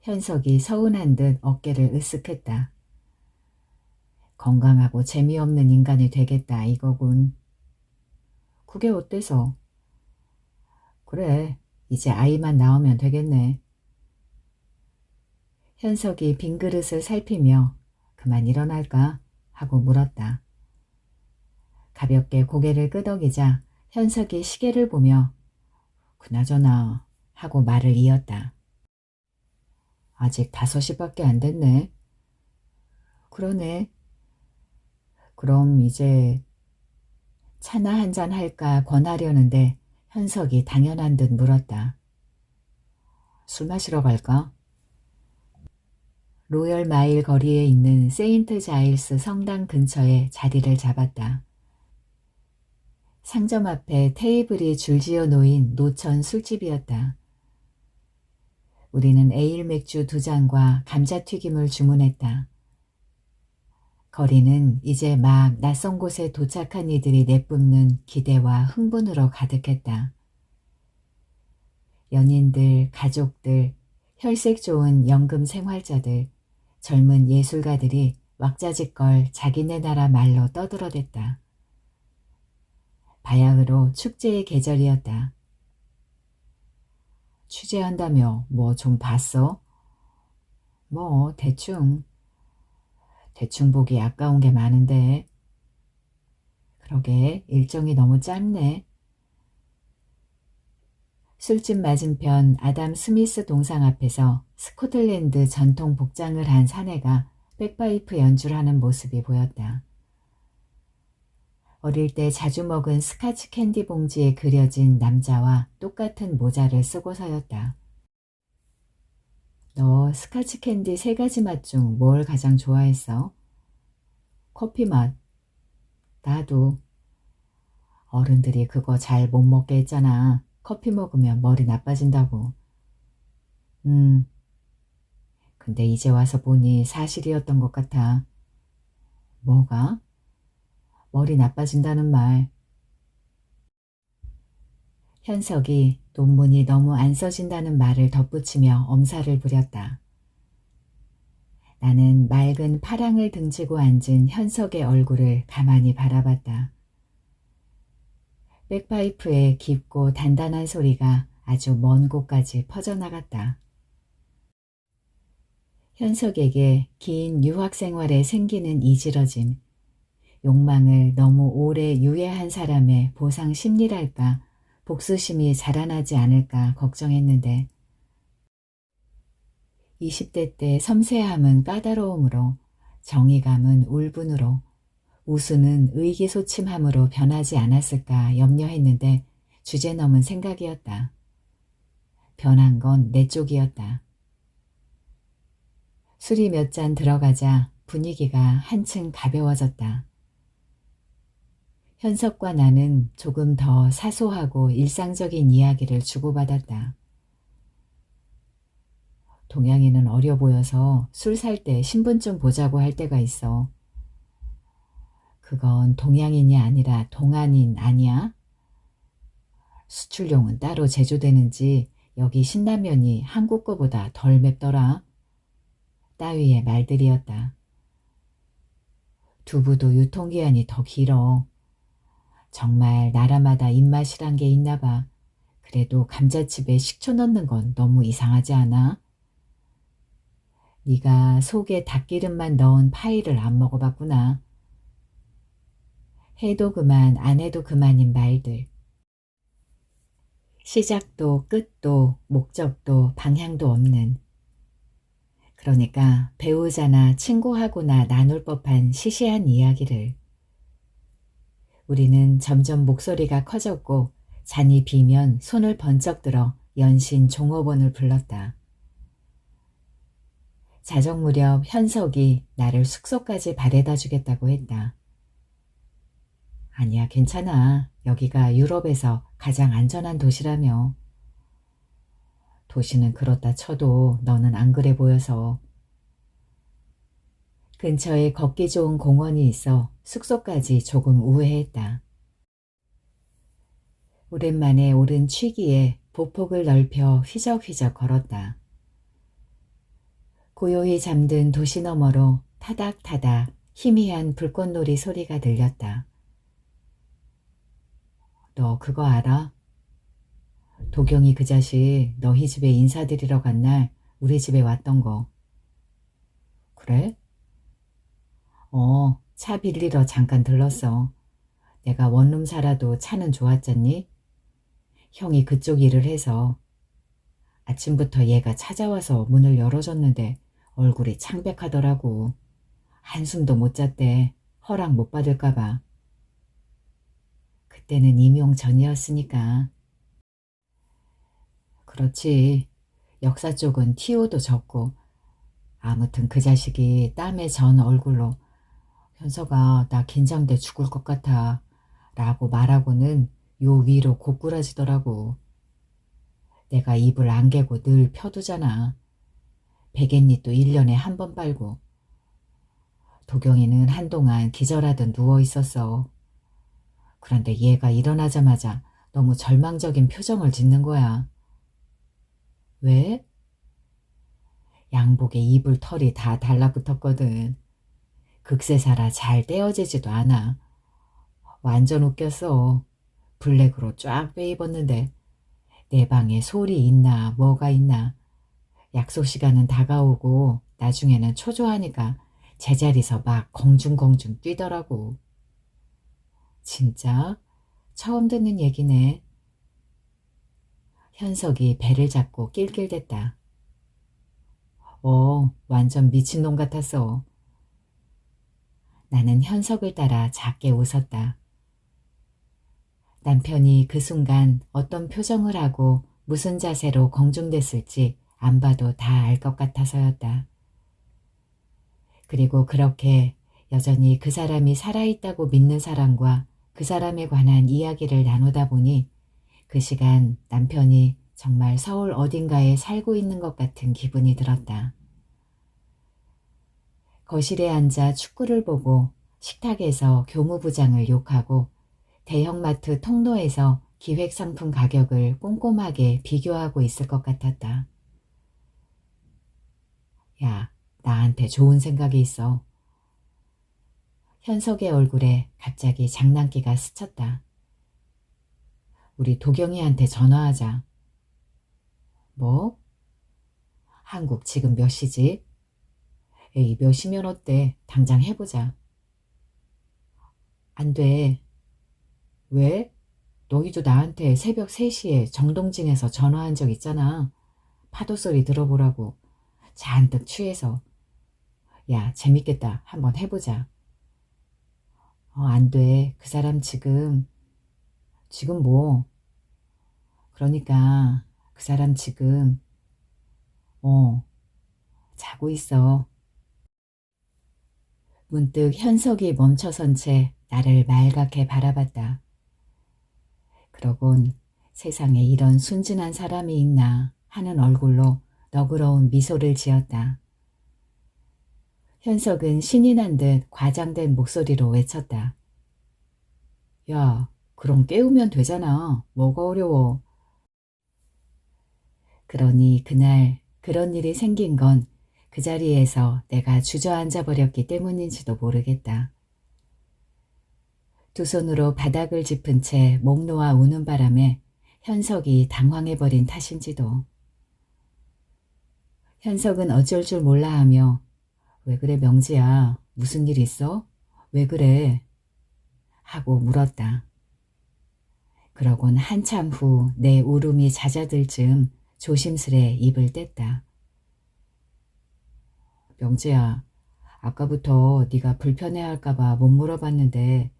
현석이 서운한 듯 어깨를 으쓱했다. 건강하고 재미없는 인간이 되겠다 이거군. 그게 어때서? 그래, 이제 아이만 낳으면 되겠네. 현석이 빈 그릇을 살피며 그만 일어날까? 하고 물었다. 가볍게 고개를 끄덕이자 현석이 시계를 보며 그나저나 하고 말을 이었다. 아직 5시밖에 안 됐네. 그러네. 그럼 이제 차나 한잔 할까 권하려는데 현석이 당연한 듯 물었다. 술 마시러 갈까? 로열 마일 거리에 있는 세인트 자일스 성당 근처에 자리를 잡았다. 상점 앞에 테이블이 줄지어 놓인 노천 술집이었다. 우리는 에일 맥주 2잔과 감자튀김을 주문했다. 거리는 이제 막 낯선 곳에 도착한 이들이 내뿜는 기대와 흥분으로 가득했다. 연인들, 가족들, 혈색 좋은 연금 생활자들, 젊은 예술가들이 왁자지껄 자기네 나라 말로 떠들어댔다. 바야흐로 축제의 계절이었다. 취재한다며 뭐 좀 봤어? 뭐 대충 보기 아까운 게 많은데. 그러게 일정이 너무 짧네. 술집 맞은편 아담 스미스 동상 앞에서 스코틀랜드 전통 복장을 한 사내가 백파이프 연주를 하는 모습이 보였다. 어릴 때 자주 먹은 스카치 캔디 봉지에 그려진 남자와 똑같은 모자를 쓰고서였다. 너 스카치 캔디 3가지 맛 중 뭘 가장 좋아했어? 커피 맛. 나도. 어른들이 그거 잘 못 먹게 했잖아. 커피 먹으면 머리 나빠진다고. 근데 이제 와서 보니 사실이었던 것 같아. 뭐가? 머리 나빠진다는 말. 현석이 논문이 너무 안 써진다는 말을 덧붙이며 엄살을 부렸다. 나는 맑은 파랑을 등지고 앉은 현석의 얼굴을 가만히 바라봤다. 백파이프의 깊고 단단한 소리가 아주 먼 곳까지 퍼져나갔다. 현석에게 긴 유학 생활에 생기는 이지러짐, 욕망을 너무 오래 유예한 사람의 보상 심리랄까, 복수심이 자라나지 않을까 걱정했는데 20대 때 섬세함은 까다로움으로, 정의감은 울분으로, 우수는 의기소침함으로 변하지 않았을까 염려했는데 주제 넘은 생각이었다. 변한 건 내 쪽이었다. 술이 몇 잔 들어가자 분위기가 한층 가벼워졌다. 현석과 나는 조금 더 사소하고 일상적인 이야기를 주고받았다. 동양인은 어려 보여서 술 살 때 신분 좀 보자고 할 때가 있어. 그건 동양인이 아니라 동안인 아니야? 수출용은 따로 제조되는지 여기 신라면이 한국 거보다 덜 맵더라. 따위의 말들이었다. 두부도 유통기한이 더 길어. 정말 나라마다 입맛이란 게 있나 봐. 그래도 감자칩에 식초 넣는 건 너무 이상하지 않아? 네가 속에 닭기름만 넣은 파이를 안 먹어봤구나. 해도 그만 안 해도 그만인 말들. 시작도 끝도 목적도 방향도 없는. 그러니까 배우자나 친구하고나 나눌 법한 시시한 이야기를. 우리는 점점 목소리가 커졌고 잔이 비면 손을 번쩍 들어 연신 종업원을 불렀다. 자정 무렵 현석이 나를 숙소까지 바래다 주겠다고 했다. 아니야, 괜찮아. 여기가 유럽에서 가장 안전한 도시라며. 도시는 그렇다 쳐도 너는 안 그래 보여서. 근처에 걷기 좋은 공원이 있어 숙소까지 조금 우회했다. 오랜만에 오른 취기에 보폭을 넓혀 휘적휘적 걸었다. 고요히 잠든 도시 너머로 타닥타닥 희미한 불꽃놀이 소리가 들렸다. 너 그거 알아? 도경이 그 자식 너희 집에 인사드리러 간 날 우리 집에 왔던 거. 그래? 차 빌리러 잠깐 들렀어. 내가 원룸 살아도 차는 좋았잖니? 형이 그쪽 일을 해서. 아침부터 얘가 찾아와서 문을 열어줬는데 얼굴이 창백하더라고. 한숨도 못 잤대. 허락 못 받을까 봐. 그때는 임용 전이었으니까. 그렇지. 역사 쪽은 티오도 적고. 아무튼 그 자식이 땀에 전 얼굴로 현서가 나 긴장돼 죽을 것 같아 라고 말하고는 요 위로 고꾸라지더라고. 내가 입을 안 개고 늘 펴두잖아. 베갯잎도 1년에 한 번 빨고. 도경이는 한동안 기절하듯 누워있었어. 그런데 얘가 일어나자마자 너무 절망적인 표정을 짓는 거야. 왜? 양복에 이불 털이 다 달라붙었거든. 극세사라 잘 떼어지지도 않아. 완전 웃겼어. 블랙으로 쫙 빼입었는데 내 방에 솔이 있나 뭐가 있나. 약속 시간은 다가오고 나중에는 초조하니까 제자리서 막 공중공중 뛰더라고. 진짜? 처음 듣는 얘기네. 현석이 배를 잡고 낄낄댔다. 완전 미친놈 같았어. 나는 현석을 따라 작게 웃었다. 남편이 그 순간 어떤 표정을 하고 무슨 자세로 공중됐을지 안 봐도 다 알 것 같아서였다. 그리고 그렇게 여전히 그 사람이 살아있다고 믿는 사람과 그 사람에 관한 이야기를 나누다 보니 그 시간 남편이 정말 서울 어딘가에 살고 있는 것 같은 기분이 들었다. 거실에 앉아 축구를 보고 식탁에서 교무부장을 욕하고 대형마트 통로에서 기획상품 가격을 꼼꼼하게 비교하고 있을 것 같았다. 야, 나한테 좋은 생각이 있어. 현석의 얼굴에 갑자기 장난기가 스쳤다. 우리 도경이한테 전화하자. 뭐? 한국 지금 몇 시지? 에이, 몇 시면 어때? 당장 해보자. 안 돼. 왜? 너희도 나한테 새벽 3시에 정동진에서 전화한 적 있잖아. 파도 소리 들어보라고. 잔뜩 취해서. 야, 재밌겠다. 한번 해보자. 안 돼. 그 사람 지금 뭐. 그러니까 그 사람 지금, 어, 자고 있어. 문득 현석이 멈춰선 채 나를 말갛게 바라봤다. 그러곤 세상에 이런 순진한 사람이 있나 하는 얼굴로 너그러운 미소를 지었다. 현석은 신이 난 듯 과장된 목소리로 외쳤다. 야, 그럼 깨우면 되잖아. 뭐가 어려워. 그러니 그날 그런 일이 생긴 건 그 자리에서 내가 주저앉아 버렸기 때문인지도 모르겠다. 두 손으로 바닥을 짚은 채 목 놓아 우는 바람에 현석이 당황해버린 탓인지도. 현석은 어쩔 줄 몰라 하며 왜 그래 명지야, 무슨 일 있어? 왜 그래? 하고 물었다. 그러곤 한참 후 내 울음이 잦아들 즈음 조심스레 입을 뗐다. 명지야, 아까부터 네가 불편해할까 봐 못 물어봤는데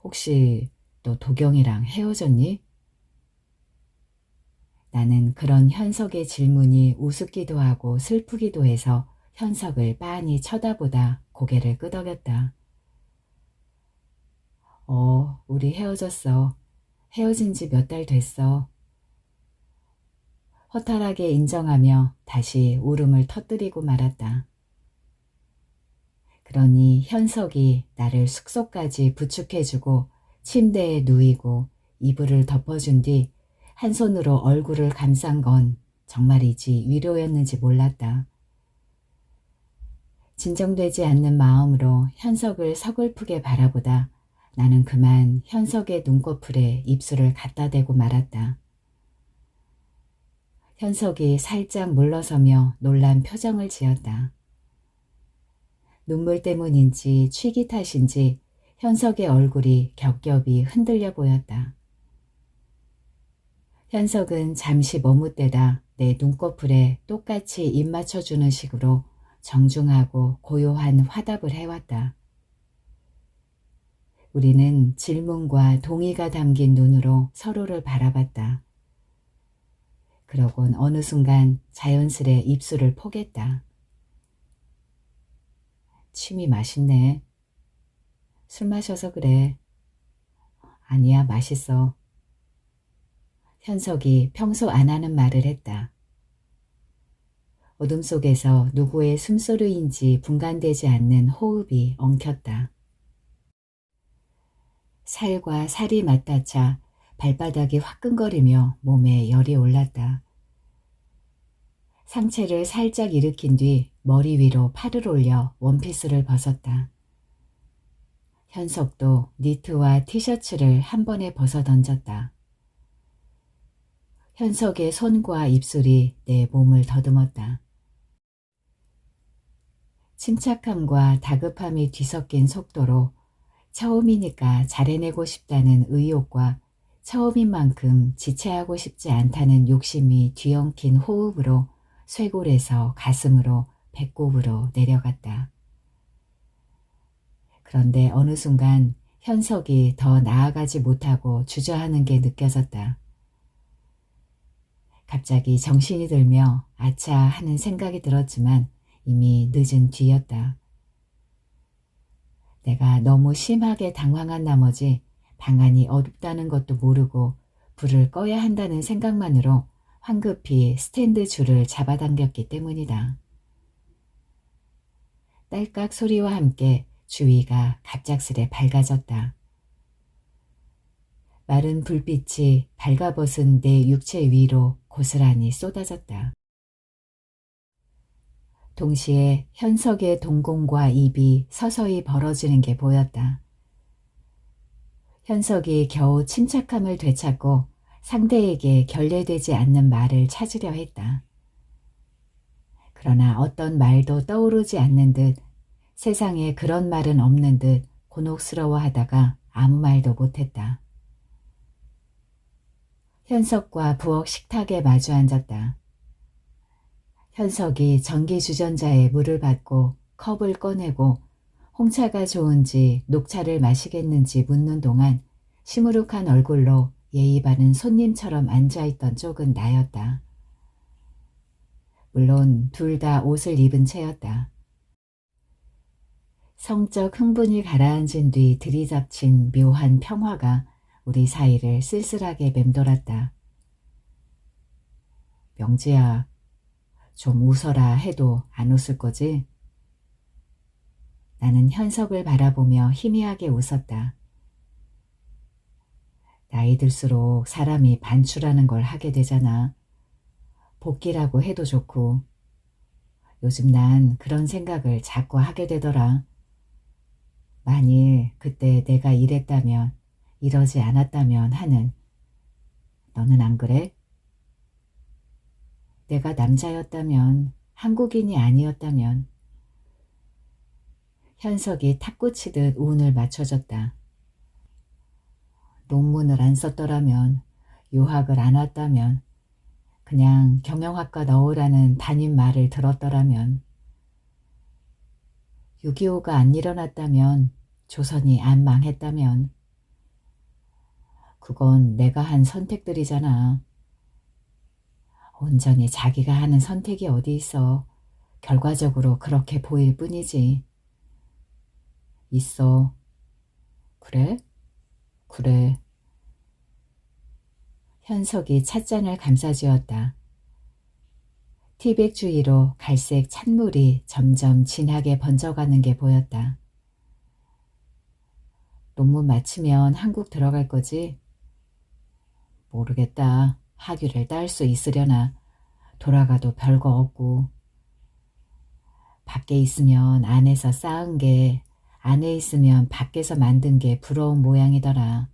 혹시 너 도경이랑 헤어졌니? 나는 그런 현석의 질문이 우습기도 하고 슬프기도 해서 현석을 빤히 쳐다보다 고개를 끄덕였다. 우리 헤어졌어. 헤어진 지 몇 달 됐어. 허탈하게 인정하며 다시 울음을 터뜨리고 말았다. 그러니 현석이 나를 숙소까지 부축해주고 침대에 누이고 이불을 덮어준 뒤 한 손으로 얼굴을 감싼 건 정말이지 위로였는지 몰랐다. 진정되지 않는 마음으로 현석을 서글프게 바라보다 나는 그만 현석의 눈꺼풀에 입술을 갖다 대고 말았다. 현석이 살짝 물러서며 놀란 표정을 지었다. 눈물 때문인지 취기 탓인지 현석의 얼굴이 겹겹이 흔들려 보였다. 현석은 잠시 머뭇대다 내 눈꺼풀에 똑같이 입 맞춰주는 식으로 정중하고 고요한 화답을 해왔다. 우리는 질문과 동의가 담긴 눈으로 서로를 바라봤다. 그러곤 어느 순간 자연스레 입술을 포겠다. 침이 맛있네. 술 마셔서 그래. 아니야, 맛있어. 현석이 평소 안 하는 말을 했다. 어둠 속에서 누구의 숨소리인지 분간되지 않는 호흡이 엉켰다. 살과 살이 맞닿자 발바닥이 화끈거리며 몸에 열이 올랐다. 상체를 살짝 일으킨 뒤 머리 위로 팔을 올려 원피스를 벗었다. 현석도 니트와 티셔츠를 한 번에 벗어던졌다. 현석의 손과 입술이 내 몸을 더듬었다. 침착함과 다급함이 뒤섞인 속도로 처음이니까 잘해내고 싶다는 의욕과 처음인 만큼 지체하고 싶지 않다는 욕심이 뒤엉킨 호흡으로 쇄골에서 가슴으로 배꼽으로 내려갔다. 그런데 어느 순간 현석이 더 나아가지 못하고 주저하는 게 느껴졌다. 갑자기 정신이 들며 아차 하는 생각이 들었지만 이미 늦은 뒤였다. 내가 너무 심하게 당황한 나머지 방안이 어둡다는 것도 모르고 불을 꺼야 한다는 생각만으로 황급히 스탠드 줄을 잡아당겼기 때문이다. 딸깍 소리와 함께 주위가 갑작스레 밝아졌다. 마른 불빛이 발가벗은 내 육체 위로 고스란히 쏟아졌다. 동시에 현석의 동공과 입이 서서히 벌어지는 게 보였다. 현석이 겨우 침착함을 되찾고 상대에게 결례되지 않는 말을 찾으려 했다. 그러나 어떤 말도 떠오르지 않는 듯 세상에 그런 말은 없는 듯 곤혹스러워하다가 아무 말도 못했다. 현석과 부엌 식탁에 마주 앉았다. 현석이 전기주전자에 물을 받고 컵을 꺼내고 홍차가 좋은지 녹차를 마시겠는지 묻는 동안 시무룩한 얼굴로 예의 바른 손님처럼 앉아있던 쪽은 나였다. 물론 둘 다 옷을 입은 채였다. 성적 흥분이 가라앉은 뒤 들이잡힌 묘한 평화가 우리 사이를 쓸쓸하게 맴돌았다. 명지야, 좀 웃어라 해도 안 웃을 거지? 나는 현석을 바라보며 희미하게 웃었다. 나이 들수록 사람이 반추라는 걸 하게 되잖아. 복귀라고 해도 좋고. 요즘 난 그런 생각을 자꾸 하게 되더라. 만일 그때 내가 이랬다면, 이러지 않았다면 하는. 너는 안 그래? 내가 남자였다면, 한국인이 아니었다면. 현석이 탁구 치듯 운을 맞춰줬다. 논문을 안 썼더라면, 유학을 안 왔다면, 그냥 경영학과 넣으라는 담임 말을 들었더라면, 6.25가 안 일어났다면, 조선이 안 망했다면, 그건 내가 한 선택들이잖아. 온전히 자기가 하는 선택이 어디 있어. 결과적으로 그렇게 보일 뿐이지. 있어. 그래? 그래. 현석이 찻잔을 감싸쥐었다. 티백 주위로 갈색 찬물이 점점 진하게 번져가는 게 보였다. 논문 마치면 한국 들어갈 거지? 모르겠다. 학위를 딸 수 있으려나. 돌아가도 별거 없고. 밖에 있으면 안에서 쌓은 게, 안에 있으면 밖에서 만든 게 부러운 모양이더라.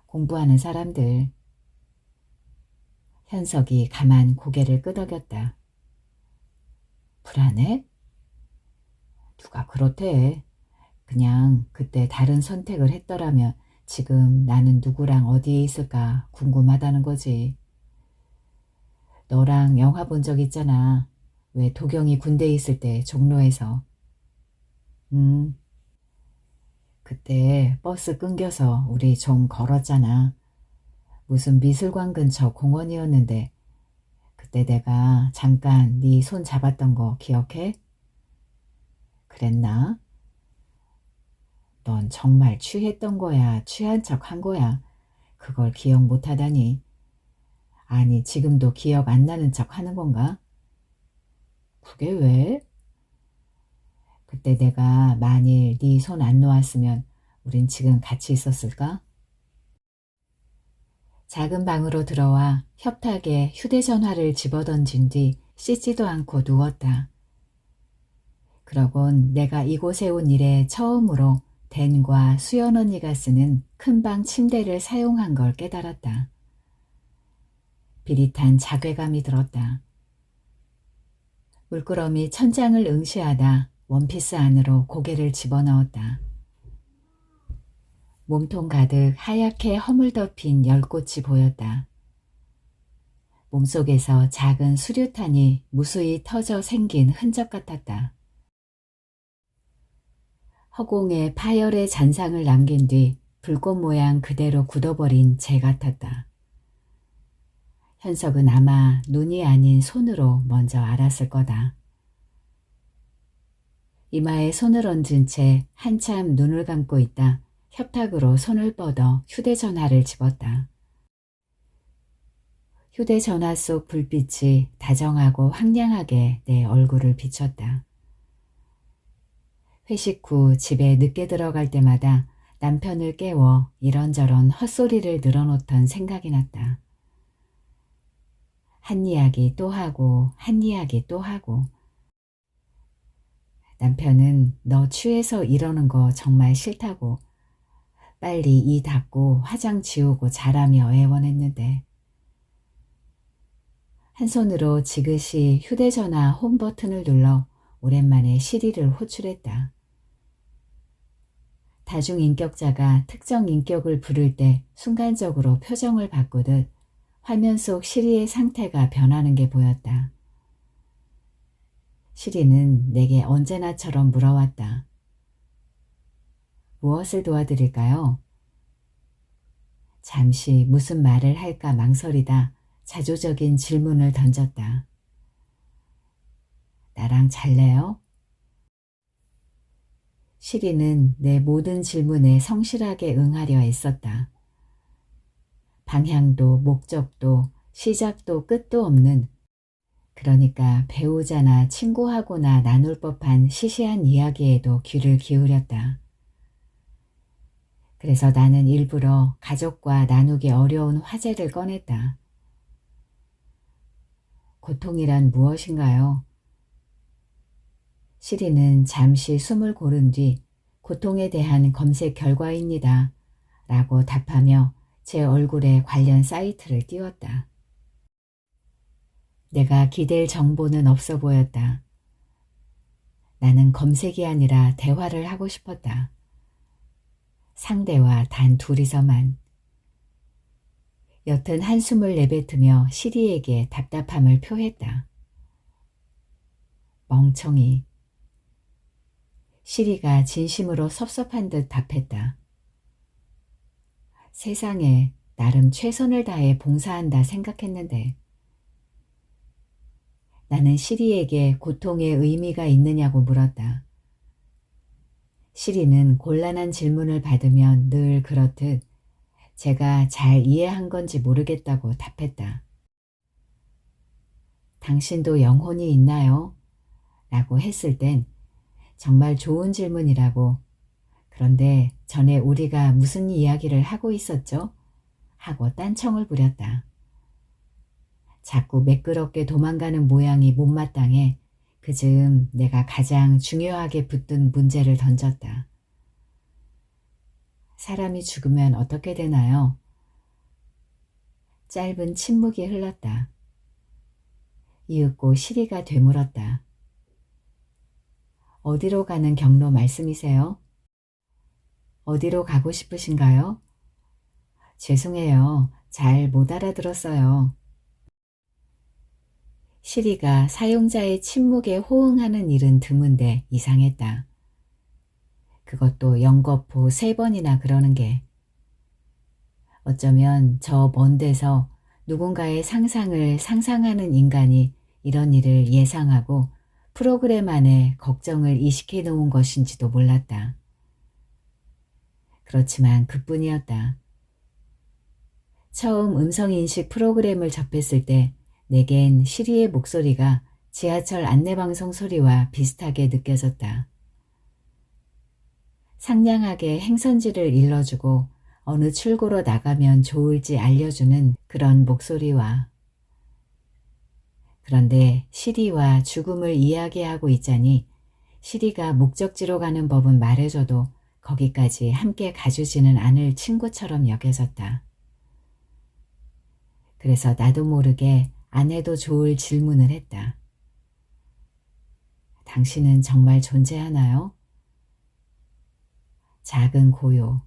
공부하는 사람들. 현석이 가만 고개를 끄덕였다. 불안해? 누가 그렇대. 그냥 그때 다른 선택을 했더라면 지금 나는 누구랑 어디에 있을까 궁금하다는 거지. 너랑 영화 본 적 있잖아. 왜 도경이 군대에 있을 때 종로에서. 그때 버스 끊겨서 우리 좀 걸었잖아. 무슨 미술관 근처 공원이었는데 그때 내가 잠깐 네 손 잡았던 거 기억해? 그랬나? 넌 정말 취했던 거야, 취한 척 한 거야. 그걸 기억 못하다니. 아니, 지금도 기억 안 나는 척 하는 건가? 그게 왜? 그때 내가 만일 네 손 안 놓았으면 우린 지금 같이 있었을까? 작은 방으로 들어와 협탁에 휴대전화를 집어던진 뒤 씻지도 않고 누웠다. 그러곤 내가 이곳에 온 이래 처음으로 댄과 수연 언니가 쓰는 큰방 침대를 사용한 걸 깨달았다. 비릿한 자괴감이 들었다. 물끄러미 천장을 응시하다 원피스 안으로 고개를 집어넣었다. 몸통 가득 하얗게 허물 덮인 열꽃이 보였다. 몸속에서 작은 수류탄이 무수히 터져 생긴 흔적 같았다. 허공에 파열의 잔상을 남긴 뒤 불꽃 모양 그대로 굳어버린 재 같았다. 현석은 아마 눈이 아닌 손으로 먼저 알았을 거다. 이마에 손을 얹은 채 한참 눈을 감고 있다 협탁으로 손을 뻗어 휴대전화를 집었다. 휴대전화 속 불빛이 다정하고 황량하게 내 얼굴을 비췄다. 회식 후 집에 늦게 들어갈 때마다 남편을 깨워 이런저런 헛소리를 늘어놓던 생각이 났다. 한 이야기 또 하고 한 이야기 또 하고. 남편은 너 취해서 이러는 거 정말 싫다고 빨리 이 닦고 화장 지우고 자라며 애원했는데 한 손으로 지그시 휴대전화 홈 버튼을 눌러 오랜만에 시리를 호출했다. 다중인격자가 특정 인격을 부를 때 순간적으로 표정을 바꾸듯 화면 속 시리의 상태가 변하는 게 보였다. 시리는 내게 언제나처럼 물어왔다. 무엇을 도와드릴까요? 잠시 무슨 말을 할까 망설이다 자조적인 질문을 던졌다. 나랑 잘래요? 시리는 내 모든 질문에 성실하게 응하려 애썼다. 방향도 목적도 시작도 끝도 없는, 그러니까 배우자나 친구하고나 나눌 법한 시시한 이야기에도 귀를 기울였다. 그래서 나는 일부러 가족과 나누기 어려운 화제를 꺼냈다. 고통이란 무엇인가요? 시리는 잠시 숨을 고른 뒤 고통에 대한 검색 결과입니다. 라고 답하며 제 얼굴에 관련 사이트를 띄웠다. 내가 기댈 정보는 없어 보였다. 나는 검색이 아니라 대화를 하고 싶었다. 상대와 단 둘이서만. 옅은 한숨을 내뱉으며 시리에게 답답함을 표했다. 멍청이. 시리가 진심으로 섭섭한 듯 답했다. 세상에 나름 최선을 다해 봉사한다 생각했는데. 나는 시리에게 고통의 의미가 있느냐고 물었다. 시리는 곤란한 질문을 받으면 늘 그렇듯 제가 잘 이해한 건지 모르겠다고 답했다. 당신도 영혼이 있나요? 라고 했을 땐 정말 좋은 질문이라고, 그런데 전에 우리가 무슨 이야기를 하고 있었죠? 하고 딴청을 부렸다. 자꾸 매끄럽게 도망가는 모양이 못마땅해 그즈음 내가 가장 중요하게 붙든 문제를 던졌다. 사람이 죽으면 어떻게 되나요? 짧은 침묵이 흘렀다. 이윽고 시리가 되물었다. 어디로 가는 경로 말씀이세요? 어디로 가고 싶으신가요? 죄송해요. 잘 못 알아들었어요. 시리가 사용자의 침묵에 호응하는 일은 드문데 이상했다. 그것도 연거푸 3번이나 그러는 게. 어쩌면 저 먼 데서 누군가의 상상을 상상하는 인간이 이런 일을 예상하고 프로그램 안에 걱정을 이식해 놓은 것인지도 몰랐다. 그렇지만 그뿐이었다. 처음 음성인식 프로그램을 접했을 때 내겐 시리의 목소리가 지하철 안내방송 소리와 비슷하게 느껴졌다. 상냥하게 행선지를 일러주고 어느 출구로 나가면 좋을지 알려주는 그런 목소리와, 그런데 시리와 죽음을 이야기하고 있자니 시리가 목적지로 가는 법은 말해줘도 거기까지 함께 가주지는 않을 친구처럼 여겨졌다. 그래서 나도 모르게 안 해도 좋을 질문을 했다. 당신은 정말 존재하나요? 작은 고요.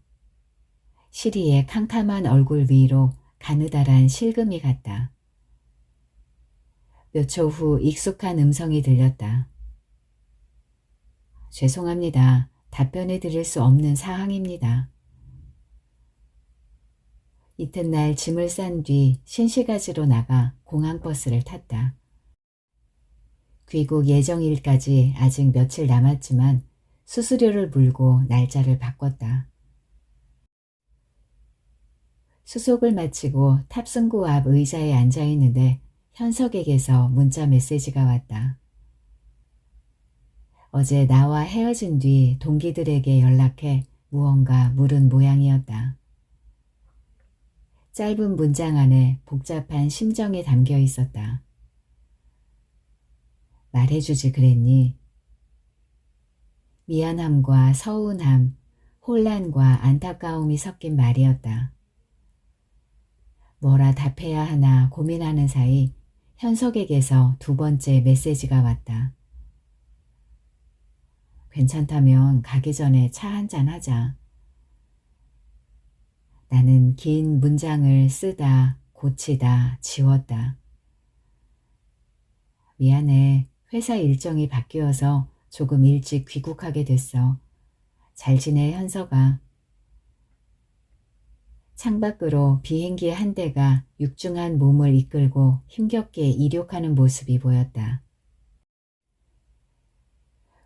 시리의 캄캄한 얼굴 위로 가느다란 실금이 갔다. 몇 초 후 익숙한 음성이 들렸다. 죄송합니다. 답변해 드릴 수 없는 사항입니다. 이튿날 짐을 싼 뒤 신시가지로 나가 공항버스를 탔다. 귀국 예정일까지 아직 며칠 남았지만 수수료를 물고 날짜를 바꿨다. 수속을 마치고 탑승구 앞 의자에 앉아 있는데 현석에게서 문자 메시지가 왔다. 어제 나와 헤어진 뒤 동기들에게 연락해 무언가 물은 모양이었다. 짧은 문장 안에 복잡한 심정이 담겨 있었다. 말해주지 그랬니? 미안함과 서운함, 혼란과 안타까움이 섞인 말이었다. 뭐라 답해야 하나 고민하는 사이 현석에게서 2번째 메시지가 왔다. 괜찮다면 가기 전에 차 한잔 하자. 나는 긴 문장을 쓰다, 고치다, 지웠다. 미안해. 회사 일정이 바뀌어서 조금 일찍 귀국하게 됐어. 잘 지내, 현서가. 창밖으로 비행기 한 대가 육중한 몸을 이끌고 힘겹게 이륙하는 모습이 보였다.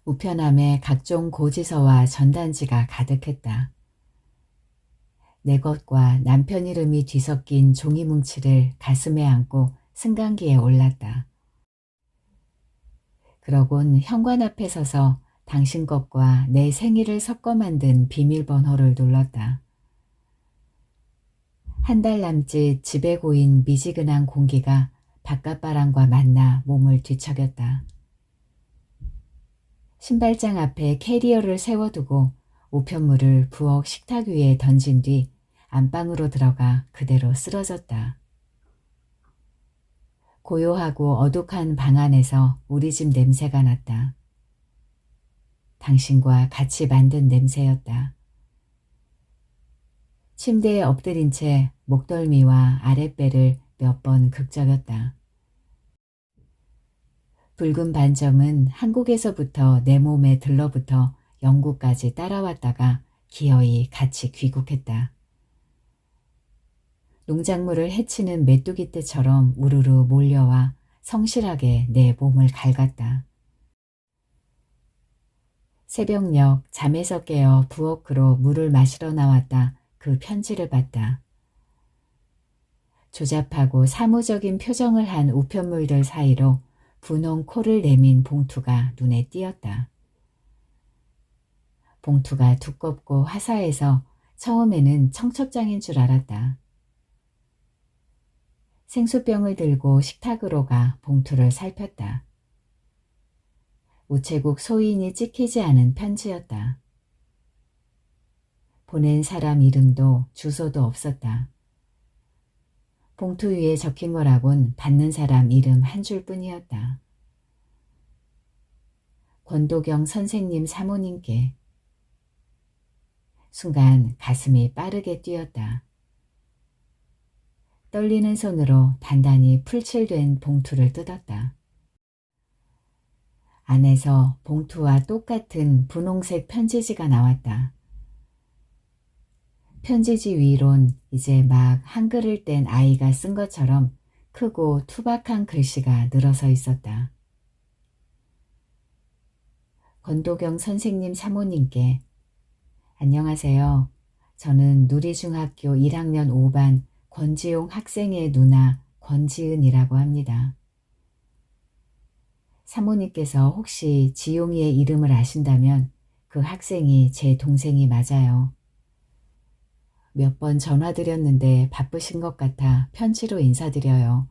우편함에 각종 고지서와 전단지가 가득했다. 내 것과 남편 이름이 뒤섞인 종이 뭉치를 가슴에 안고 승강기에 올랐다. 그러곤 현관 앞에 서서 당신 것과 내 생일을 섞어 만든 비밀번호를 눌렀다. 한 달 남짓 집에 고인 미지근한 공기가 바깥바람과 만나 몸을 뒤척였다. 신발장 앞에 캐리어를 세워두고 우편물을 부엌 식탁 위에 던진 뒤 안방으로 들어가 그대로 쓰러졌다. 고요하고 어둑한 방 안에서 우리 집 냄새가 났다. 당신과 같이 만든 냄새였다. 침대에 엎드린 채 목덜미와 아랫배를 몇 번 극적였다. 붉은 반점은 한국에서부터 내 몸에 들러붙어 영국까지 따라왔다가 기어이 같이 귀국했다. 농작물을 해치는 메뚜기 떼처럼 우르르 몰려와 성실하게 내 몸을 갉았다. 새벽녘 잠에서 깨어 부엌으로 물을 마시러 나왔다. 그 편지를 봤다. 조잡하고 사무적인 표정을 한 우편물들 사이로 분홍 코를 내민 봉투가 눈에 띄었다. 봉투가 두껍고 화사해서 처음에는 청첩장인 줄 알았다. 생수병을 들고 식탁으로 가 봉투를 살폈다. 우체국 소인이 찍히지 않은 편지였다. 보낸 사람 이름도 주소도 없었다. 봉투 위에 적힌 거라곤 받는 사람 이름 한 줄뿐이었다. 권도경 선생님 사모님께. 순간 가슴이 빠르게 뛰었다. 떨리는 손으로 단단히 풀칠된 봉투를 뜯었다. 안에서 봉투와 똑같은 분홍색 편지지가 나왔다. 편지지 위론 이제 막 한글을 뗀 아이가 쓴 것처럼 크고 투박한 글씨가 늘어서 있었다. 권도경 선생님 사모님께. 안녕하세요. 저는 누리중학교 1학년 5반 권지용 학생의 누나 권지은이라고 합니다. 사모님께서 혹시 지용이의 이름을 아신다면 그 학생이 제 동생이 맞아요. 몇 번 전화드렸는데 바쁘신 것 같아 편지로 인사드려요.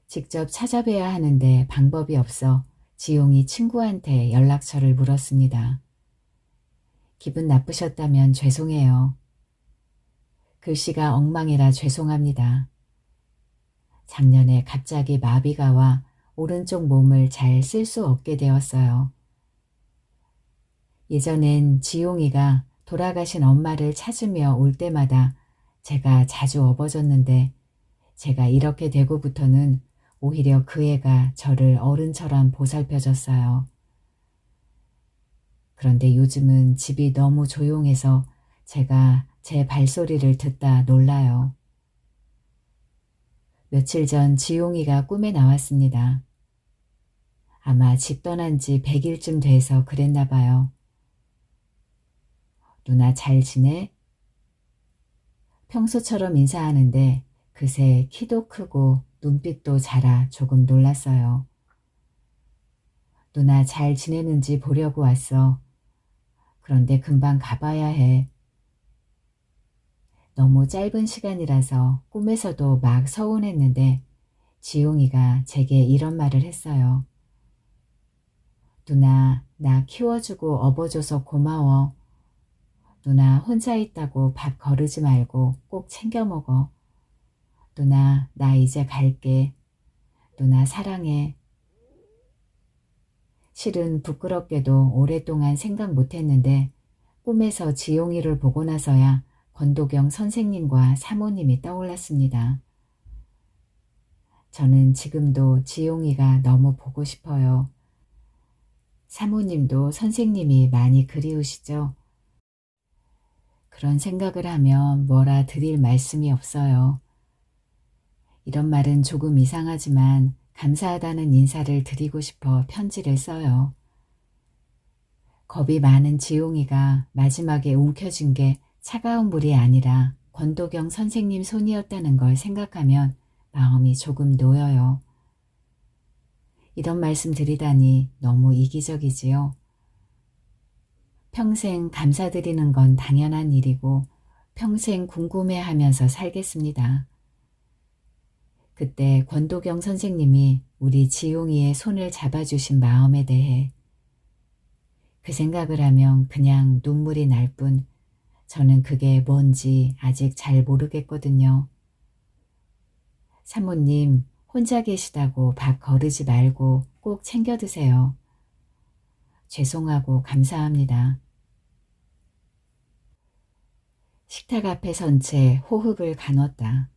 직접 찾아뵈야 하는데 방법이 없어 지용이 친구한테 연락처를 물었습니다. 기분 나쁘셨다면 죄송해요. 글씨가 엉망이라 죄송합니다. 작년에 갑자기 마비가 와 오른쪽 몸을 잘 쓸 수 없게 되었어요. 예전엔 지용이가 돌아가신 엄마를 찾으며 올 때마다 제가 자주 업어줬는데 제가 이렇게 되고부터는 오히려 그 애가 저를 어른처럼 보살펴줬어요. 그런데 요즘은 집이 너무 조용해서 제가 제 발소리를 듣다 놀라요. 며칠 전 지용이가 꿈에 나왔습니다. 아마 집 떠난 지 100일쯤 돼서 그랬나 봐요. 누나 잘 지내? 평소처럼 인사하는데 그새 키도 크고 눈빛도 자라 조금 놀랐어요. 누나 잘 지내는지 보려고 왔어. 그런데 금방 가봐야 해. 너무 짧은 시간이라서 꿈에서도 막 서운했는데 지용이가 제게 이런 말을 했어요. 누나, 나 키워주고 업어줘서 고마워. 누나 혼자 있다고 밥 거르지 말고 꼭 챙겨 먹어. 누나, 나 이제 갈게. 누나 사랑해. 실은 부끄럽게도 오랫동안 생각 못했는데 꿈에서 지용이를 보고 나서야 권도경 선생님과 사모님이 떠올랐습니다. 저는 지금도 지용이가 너무 보고 싶어요. 사모님도 선생님이 많이 그리우시죠? 그런 생각을 하면 뭐라 드릴 말씀이 없어요. 이런 말은 조금 이상하지만 감사하다는 인사를 드리고 싶어 편지를 써요. 겁이 많은 지용이가 마지막에 움켜쥔 게 차가운 물이 아니라 권도경 선생님 손이었다는 걸 생각하면 마음이 조금 놓여요. 이런 말씀 드리다니 너무 이기적이지요. 평생 감사드리는 건 당연한 일이고 평생 궁금해하면서 살겠습니다. 그때 권도경 선생님이 우리 지용이의 손을 잡아주신 마음에 대해 그 생각을 하면 그냥 눈물이 날 뿐 저는 그게 뭔지 아직 잘 모르겠거든요. 사모님, 혼자 계시다고 밥 거르지 말고 꼭 챙겨 드세요. 죄송하고 감사합니다. 식탁 앞에 선 채 호흡을 가눴다.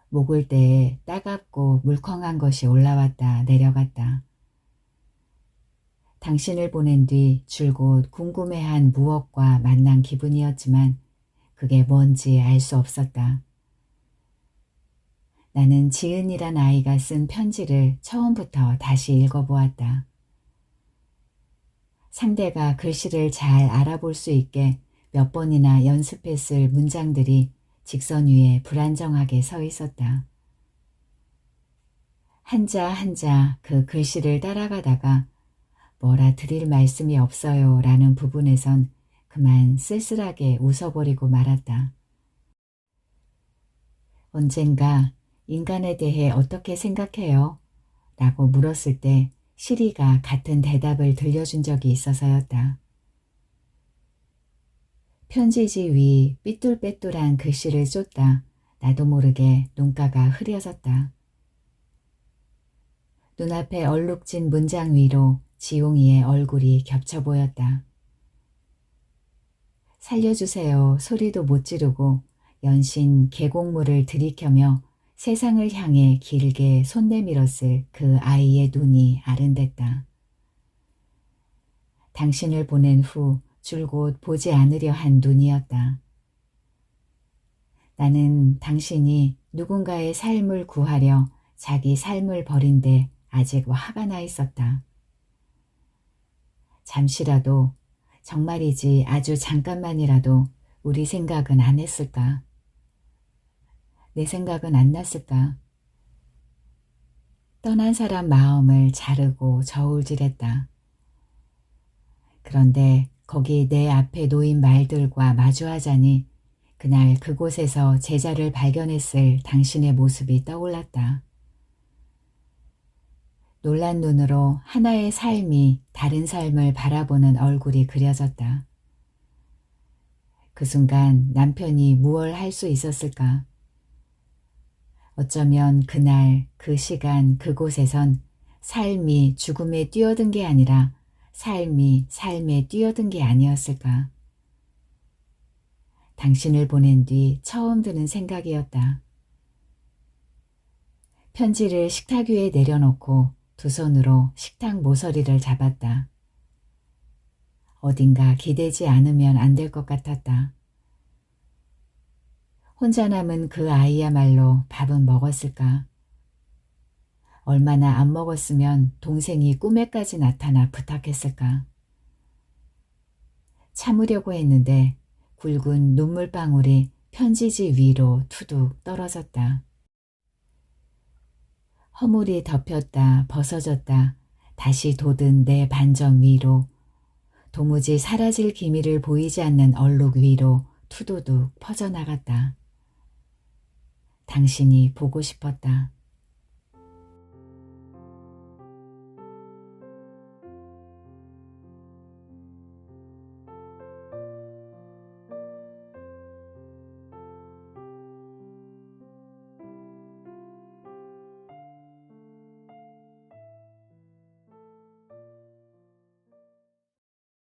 목을때에 따갑고 물컹한 것이 올라왔다 내려갔다. 당신을 보낸 뒤 줄곧 궁금해한 무엇과 만난 기분이었지만 그게 뭔지 알 수 없었다. 나는 지은이란 아이가 쓴 편지를 처음부터 다시 읽어보았다. 상대가 글씨를 잘 알아볼 수 있게 몇 번이나 연습했을 문장들이 직선 위에 불안정하게 서 있었다. 한자 한자 그 글씨를 따라가다가 뭐라 드릴 말씀이 없어요 라는 부분에선 그만 쓸쓸하게 웃어버리고 말았다. 언젠가 인간에 대해 어떻게 생각해요? 라고 물었을 때 시리가 같은 대답을 들려준 적이 있어서였다. 편지지 위 삐뚤빼뚤한 글씨를 쫓다 나도 모르게 눈가가 흐려졌다. 눈앞에 얼룩진 문장 위로 지용이의 얼굴이 겹쳐 보였다. 살려주세요 소리도 못 지르고 연신 계곡물을 들이켜며 세상을 향해 길게 손 내밀었을 그 아이의 눈이 아른댔다. 당신을 보낸 후 줄곧 보지 않으려 한 눈이었다. 나는 당신이 누군가의 삶을 구하려 자기 삶을 버린 데 아직 화가 나 있었다. 잠시라도, 정말이지 아주 잠깐만이라도 우리 생각은 안 했을까? 내 생각은 안 났을까? 떠난 사람 마음을 자르고 저울질했다. 그런데 거기 내 앞에 놓인 말들과 마주하자니 그날 그곳에서 제자를 발견했을 당신의 모습이 떠올랐다. 놀란 눈으로 하나의 삶이 다른 삶을 바라보는 얼굴이 그려졌다. 그 순간 남편이 무얼 할 수 있었을까? 어쩌면 그날 그 시간 그곳에선 삶이 죽음에 뛰어든 게 아니라 삶이 삶에 뛰어든 게 아니었을까? 당신을 보낸 뒤 처음 드는 생각이었다. 편지를 식탁 위에 내려놓고 두 손으로 식탁 모서리를 잡았다. 어딘가 기대지 않으면 안 될 것 같았다. 혼자 남은 그 아이야말로 밥은 먹었을까? 얼마나 안 먹었으면 동생이 꿈에까지 나타나 부탁했을까? 참으려고 했는데 굵은 눈물방울이 편지지 위로 투둑 떨어졌다. 허물이 덮였다 벗어졌다 다시 돋은 내 반점 위로 도무지 사라질 기미를 보이지 않는 얼룩 위로 투두둑 퍼져나갔다. 당신이 보고 싶었다.